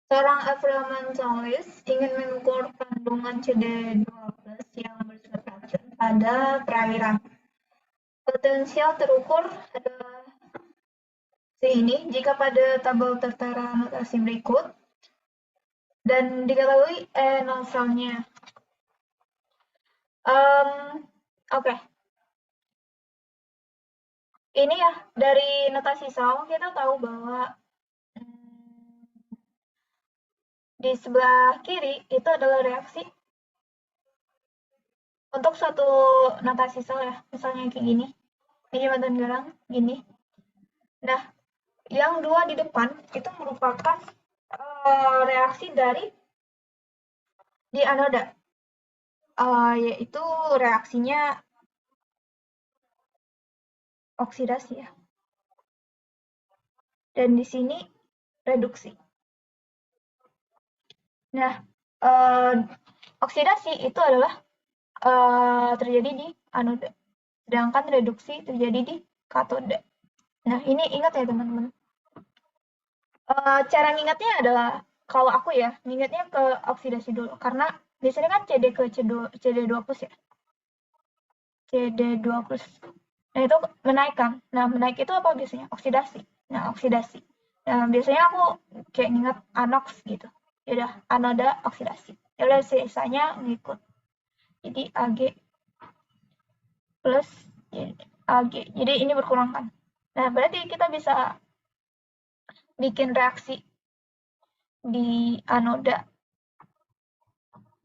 seorang environmentalist ingin mengukur kandungan CD2+ yang bersifat racun pada perairan potensial terukur adalah ini jika pada tabel tertera notasi berikut dan diketahui novelnya. Oke. Ini ya dari notasi sound kita tahu bahwa di sebelah kiri itu adalah reaksi untuk suatu notasi sel ya, misalnya kayak gini. Ini jembatan garang gini. Nah, yang dua di depan itu merupakan reaksi dari di anoda, yaitu reaksinya oksidasi ya. Dan di sini reduksi. Nah, oksidasi itu adalah terjadi di anoda, sedangkan reduksi terjadi di katoda. Nah, ini ingat ya teman-teman. Cara ngingatnya adalah, kalau aku ya, ngingatnya ke oksidasi dulu. Karena biasanya kan CD ke CD2 plus ya. CD2 plus. Nah, itu menaikkan. Nah, menaik itu apa biasanya? Oksidasi. Nah, oksidasi. Nah, biasanya aku kayak ngingat anox gitu. Ya udah, anoda oksidasi. Ya udah, sisanya ngikut. Jadi Ag plus Ag. Jadi ini berkurangkan. Nah, berarti kita bisa bikin reaksi di anoda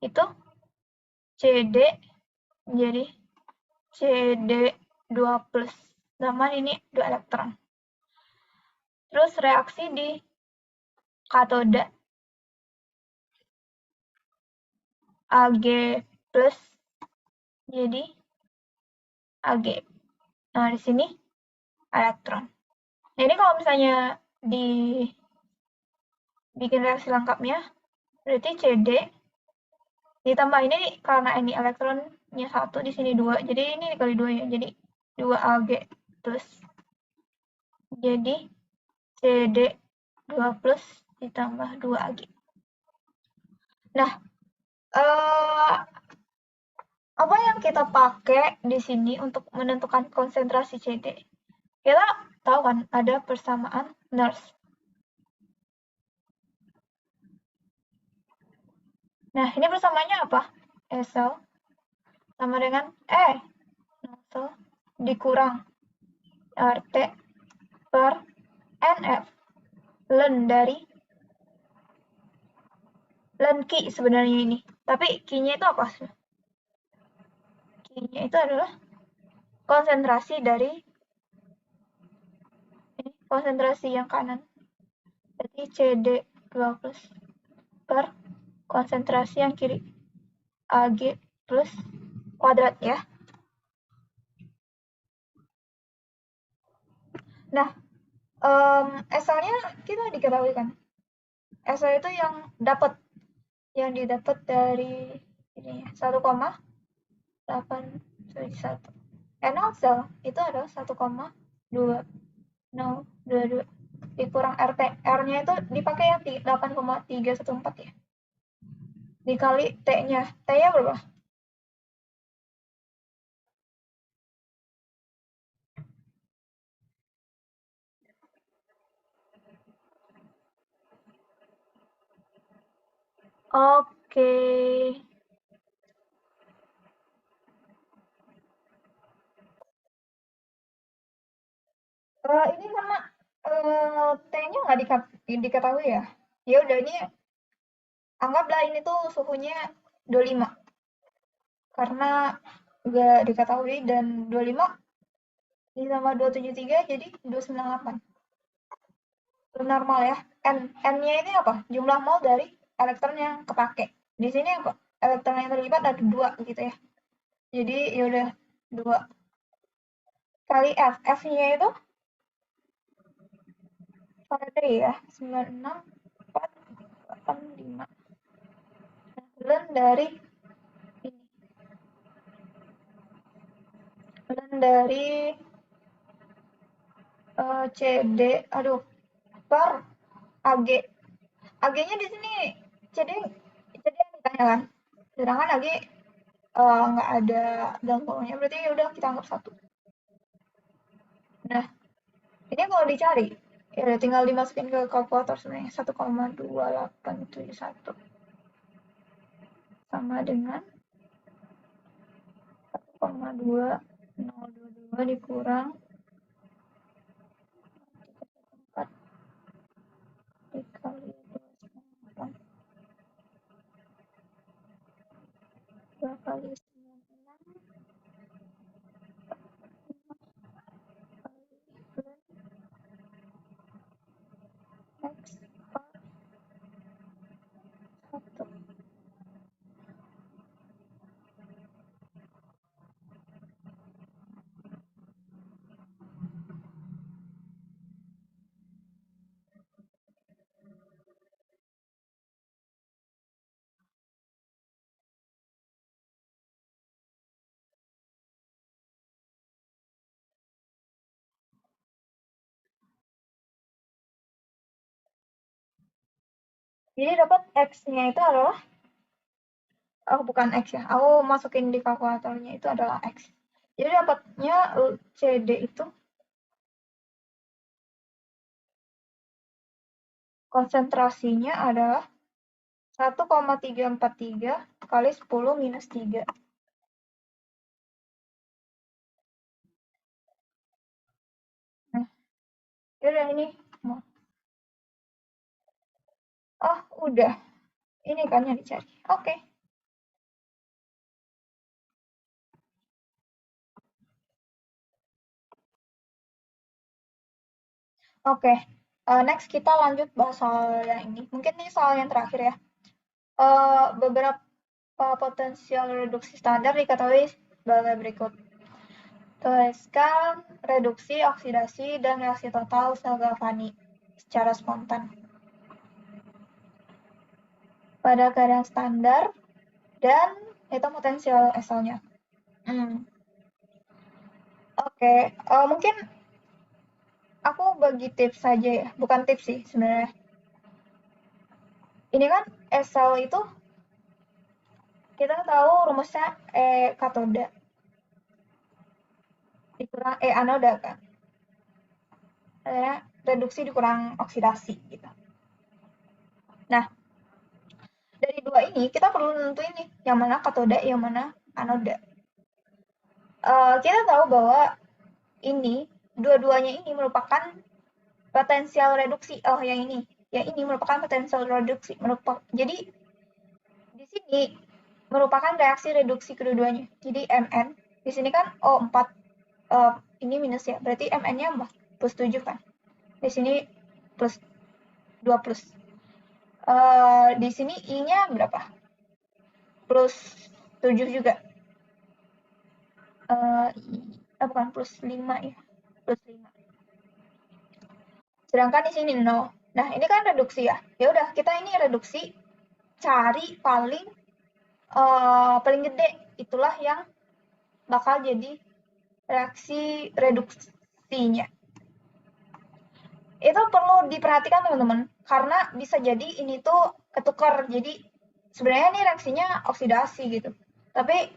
itu CD jadi CD2 plus. Zaman ini 2 elektron. Terus reaksi di katoda Ag plus jadi Ag. Nah, di sini elektron. Nah, ini kalau misalnya dibikin reaksi lengkapnya, berarti CD ditambah ini karena ini elektronnya 1, di sini 2, jadi ini dikali 2 ya, jadi 2 Ag plus jadi CD2 plus ditambah 2 Ag. Nah, apa yang kita pakai di sini untuk menentukan konsentrasi CD? Kita tahu kan ada persamaan Nernst. Nah, ini persamaannya apa? SL sama dengan Nernst dikurang RT per NF. Len dari len Ki sebenarnya ini. Tapi Ki-nya itu apa? Ki-nya itu adalah konsentrasi dari ini, konsentrasi yang kanan. Jadi CD2 plus per konsentrasi yang kiri. Ag plus kuadrat ya. Nah, SL-nya kita diketahui kan. SL itu yang didapat dari ini 1,871. NaCl itu adalah 1,2022 dikurang RT. R-nya itu dipakai yang 8,314 ya. Dikali T-nya. T-nya berapa? Oke. Ini karena T-nya nggak diketahui ya. Ya udah, ini anggaplah ini tuh suhunya 25. Karena nggak diketahui, dan 25 ditambah 273 jadi 298. Normal ya. N-nya ini apa? Jumlah mol dari elektron yang kepake. Di sini apa? Elektron yang terlibat ada 2 gitu ya. Jadi yaudah 2 kali F. F-nya itu sorry ya, 96485. Len dari ini. Len dari CD, aduh, per Ag. Ag-nya di sini CD yang ditanya kan. Sedangkan Ag nggak ada dalam kolomnya, berarti ya udah kita anggap 1. Nah, ini kalau dicari, ya udah tinggal dimasukin ke kalkulator sebenarnya. 1,2871 sama dengan 1,2022 dikurang 4 dikali 2 kali 96 X per 1. Jadi dapat X-nya itu adalah, oh bukan X ya, aku masukin di kalkulatornya itu adalah X. Jadi dapatnya CD itu konsentrasinya adalah 1,343 kali 10 minus 3. Nah, yaudah ini. Oh, udah. Ini kan yang dicari. Oke. Oke. Next kita lanjut bahas soal yang ini. Mungkin ini soal yang terakhir ya. Beberapa potensial reduksi standar diketahui sebagai berikut. Tuliskan reduksi, oksidasi, dan reaksi total sel galvanik secara spontan. Pada keadaan standar dan itu potensial SL-nya. Oke, mungkin aku bagi tips saja ya, bukan tips sih sebenarnya. Ini kan SL itu kita tahu rumusnya katoda dikurang anoda kan. Reduksi dikurang oksidasi gitu. Nah, dari dua ini kita perlu nentuin nih yang mana katoda, yang mana anoda. Kita tahu bahwa ini dua-duanya ini merupakan potensial reduksi. Oh, yang ini merupakan potensial reduksi. Jadi di sini merupakan reaksi reduksi kedua-duanya. Jadi Mn di sini kan O4 ini minus ya. Berarti Mn-nya plus 7 kan. Di sini plus 2 plus. Di sini I-nya berapa? Plus 7 juga. Bukan plus 5 ya. Plus 5. Sedangkan di sini 0. Nah, ini kan reduksi ya. Ya udah, kita ini reduksi cari paling gede. Itulah yang bakal jadi reaksi reduksinya. Itu perlu diperhatikan teman-teman, karena bisa jadi ini tuh ketukar. Jadi sebenarnya ini reaksinya oksidasi gitu. Tapi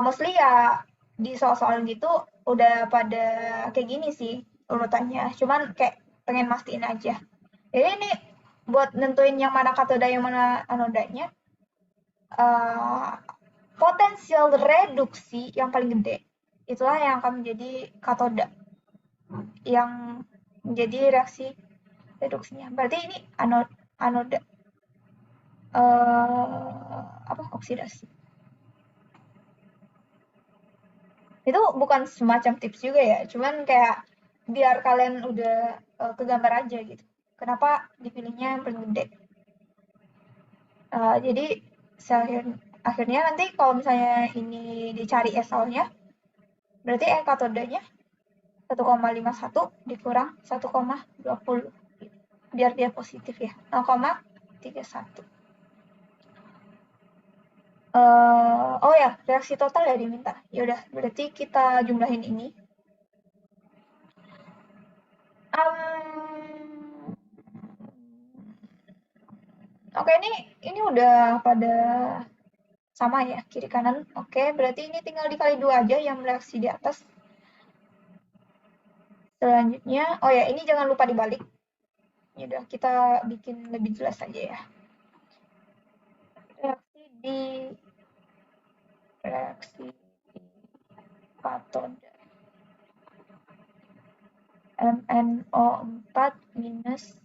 mostly ya di soal-soal gitu udah pada kayak gini sih urutannya. Cuman kayak pengen mastiin aja. Jadi ini buat nentuin yang mana katoda yang mana anodanya, uh, potensial reduksi yang paling gede itulah yang akan menjadi katoda yang menjadi reaksi reduksinya. Berarti ini anoda oksidasi. Itu bukan semacam tips juga ya, cuman kayak biar kalian udah kegambar aja gitu. Kenapa dipilihnya yang paling gede? Jadi akhirnya nanti kalau misalnya ini dicari SL-nya, berarti katodanya 1,51 dikurang 1,20 biar dia positif ya, 0,31. Oh ya, reaksi total ya diminta. Ya udah, berarti kita jumlahin ini. Oke, ini udah pada sama ya, kiri kanan. Oke, berarti ini tinggal dikali 2 aja yang reaksi di atas. Selanjutnya, oh ya, ini jangan lupa dibalik. Ya udah, kita bikin lebih jelas aja ya. Reaksi di katoda. MnO4 minus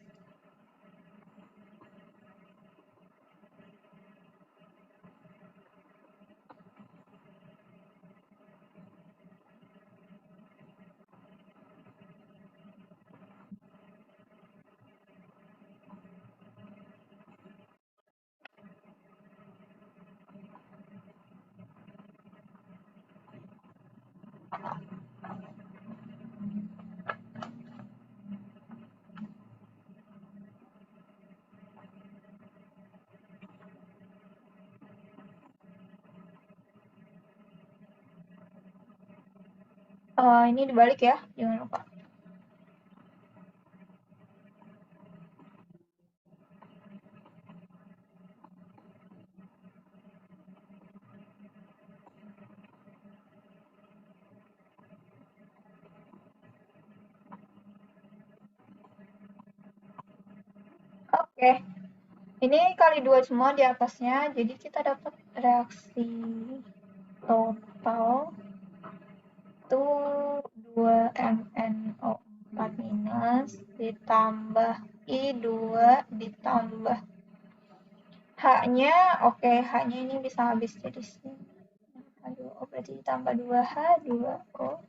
ini dibalik ya, jangan lupa. Oke, ini kali 2 semua di atasnya, jadi kita dapat reaksi total itu 2MnO4 minus ditambah I2 ditambah H-nya, oke, H-nya ini bisa habis jadi sini. H2O berarti ditambah 2H2O.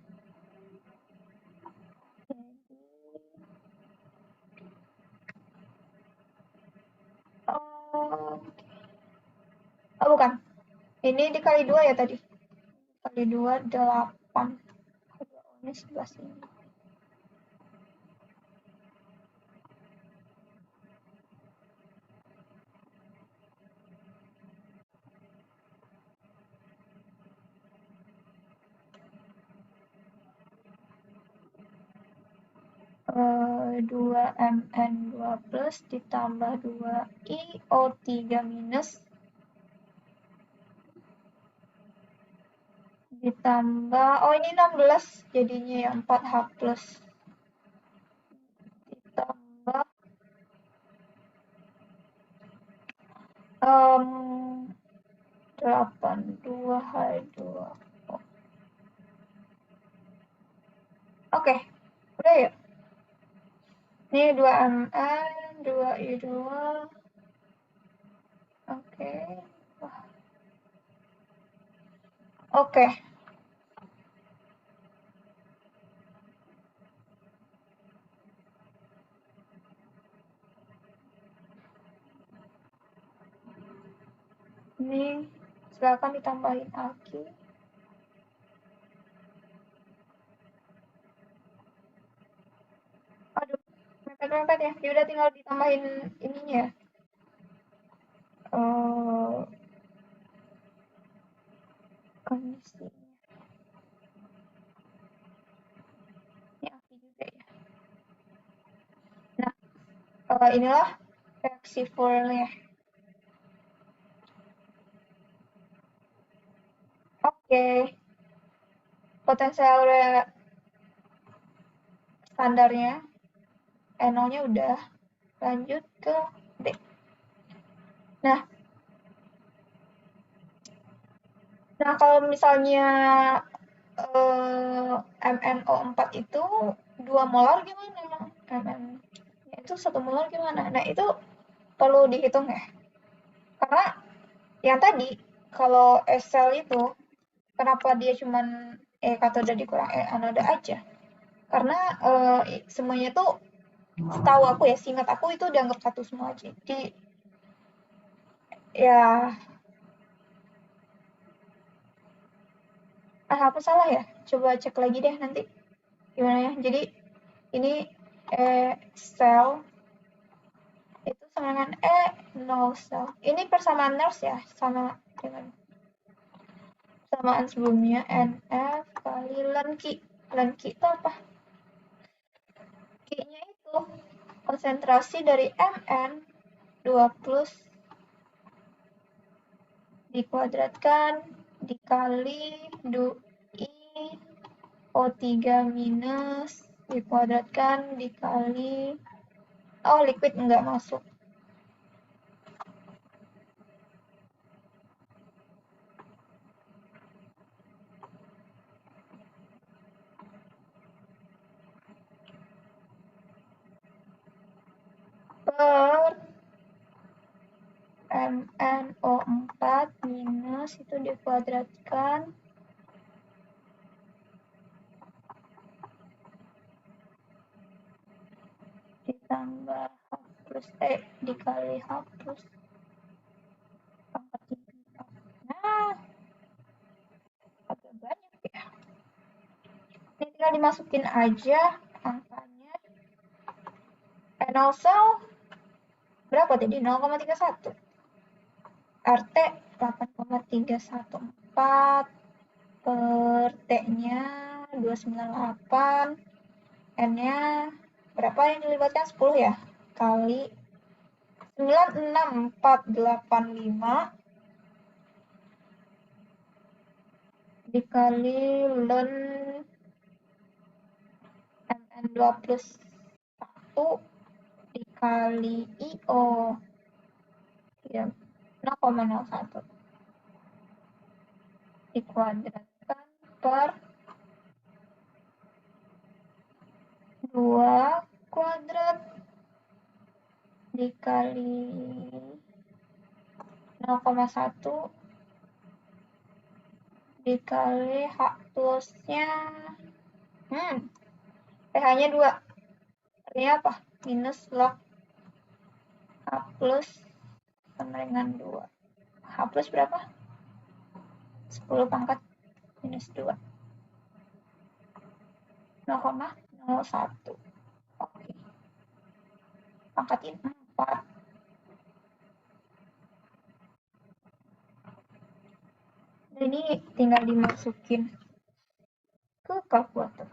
Oh, oh bukan. Ini dikali 2 ya tadi. Kali 2, 8. H2O-nya sebelah sini. Dua Mn2 plus ditambah 2 IO3 minus ditambah, oh ini 16 jadinya ya 4H plus ditambah 8 2H2. Oke, udah ya. Ini 2 Mn 2 I2. Oke. Oke. Ini silakan ditambahin lagi. Aduh, mepet-mepet ya. Ya udah tinggal ditambahin ininya. Kondisinya. Ini aki juga ya. Nah, inilah reaksi Fourier. Oke. Potensial standarnya NO-nya udah. Lanjut ke D. Nah, kalau misalnya MnO4 itu 2 molar gimana? MN itu 1 molar gimana? Nah, itu perlu dihitung ya. Karena yang tadi kalau sel itu kenapa dia cuman katoda dikurang anoda aja? Karena semuanya tuh setahu aku ya, seingat aku itu dianggap satu semua. Jadi ya apa salah ya? Coba cek lagi deh nanti gimana ya. Jadi ini sel itu sama dengan no sel. Ini persamaan nurse ya, sama dengan persamaan sebelumnya NF kali len Q. Len Q itu apa? Q-nya itu konsentrasi dari Mn 2 plus dikuadratkan dikali I O3 minus dikuadratkan dikali, oh liquid enggak masuk. Per MnO4 minus itu dikuadratkan ditambah H plus dikali H plus pangkat 3. Nah, agak banyak ya. Ini tinggal dimasukin aja angkanya. Also berapa tadi? 0,31. RT 8,314 per T-nya 298. N-nya berapa yang dilibatkan? 10 ya? Kali 96485 dikali ln Mn2 plus 1 dikali IO ya 0,01 dikuadratkan per 2 kuadrat dikali 0,1 dikali H plusnya pH-nya 2 artinya apa? Minus log H plus sama dengan 2 H plus berapa? 10 pangkat minus 2 0,01 oke pangkatin 4 ini tinggal dimasukin ke kalkulator.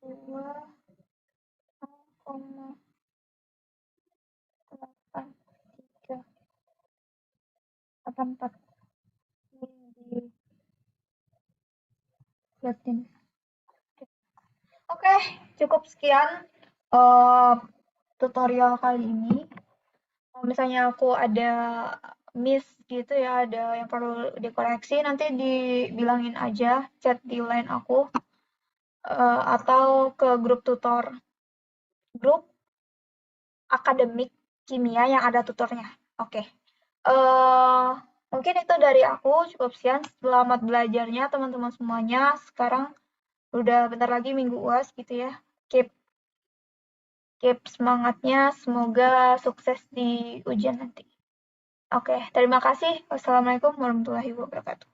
Dua 0,8384 ini dilihatin. Oke, cukup sekian tutorial kali ini. Kalau misalnya aku ada miss gitu ya, ada yang perlu dikoreksi, nanti dibilangin aja, chat di line aku, atau ke grup tutor, grup akademik kimia yang ada tutornya. Oke. Mungkin itu dari aku, cukup sekian. Selamat belajarnya teman-teman semuanya. Sekarang udah bentar lagi minggu UAS gitu ya. Keep semangatnya, semoga sukses di ujian nanti. Oke, terima kasih. Wassalamualaikum warahmatullahi wabarakatuh.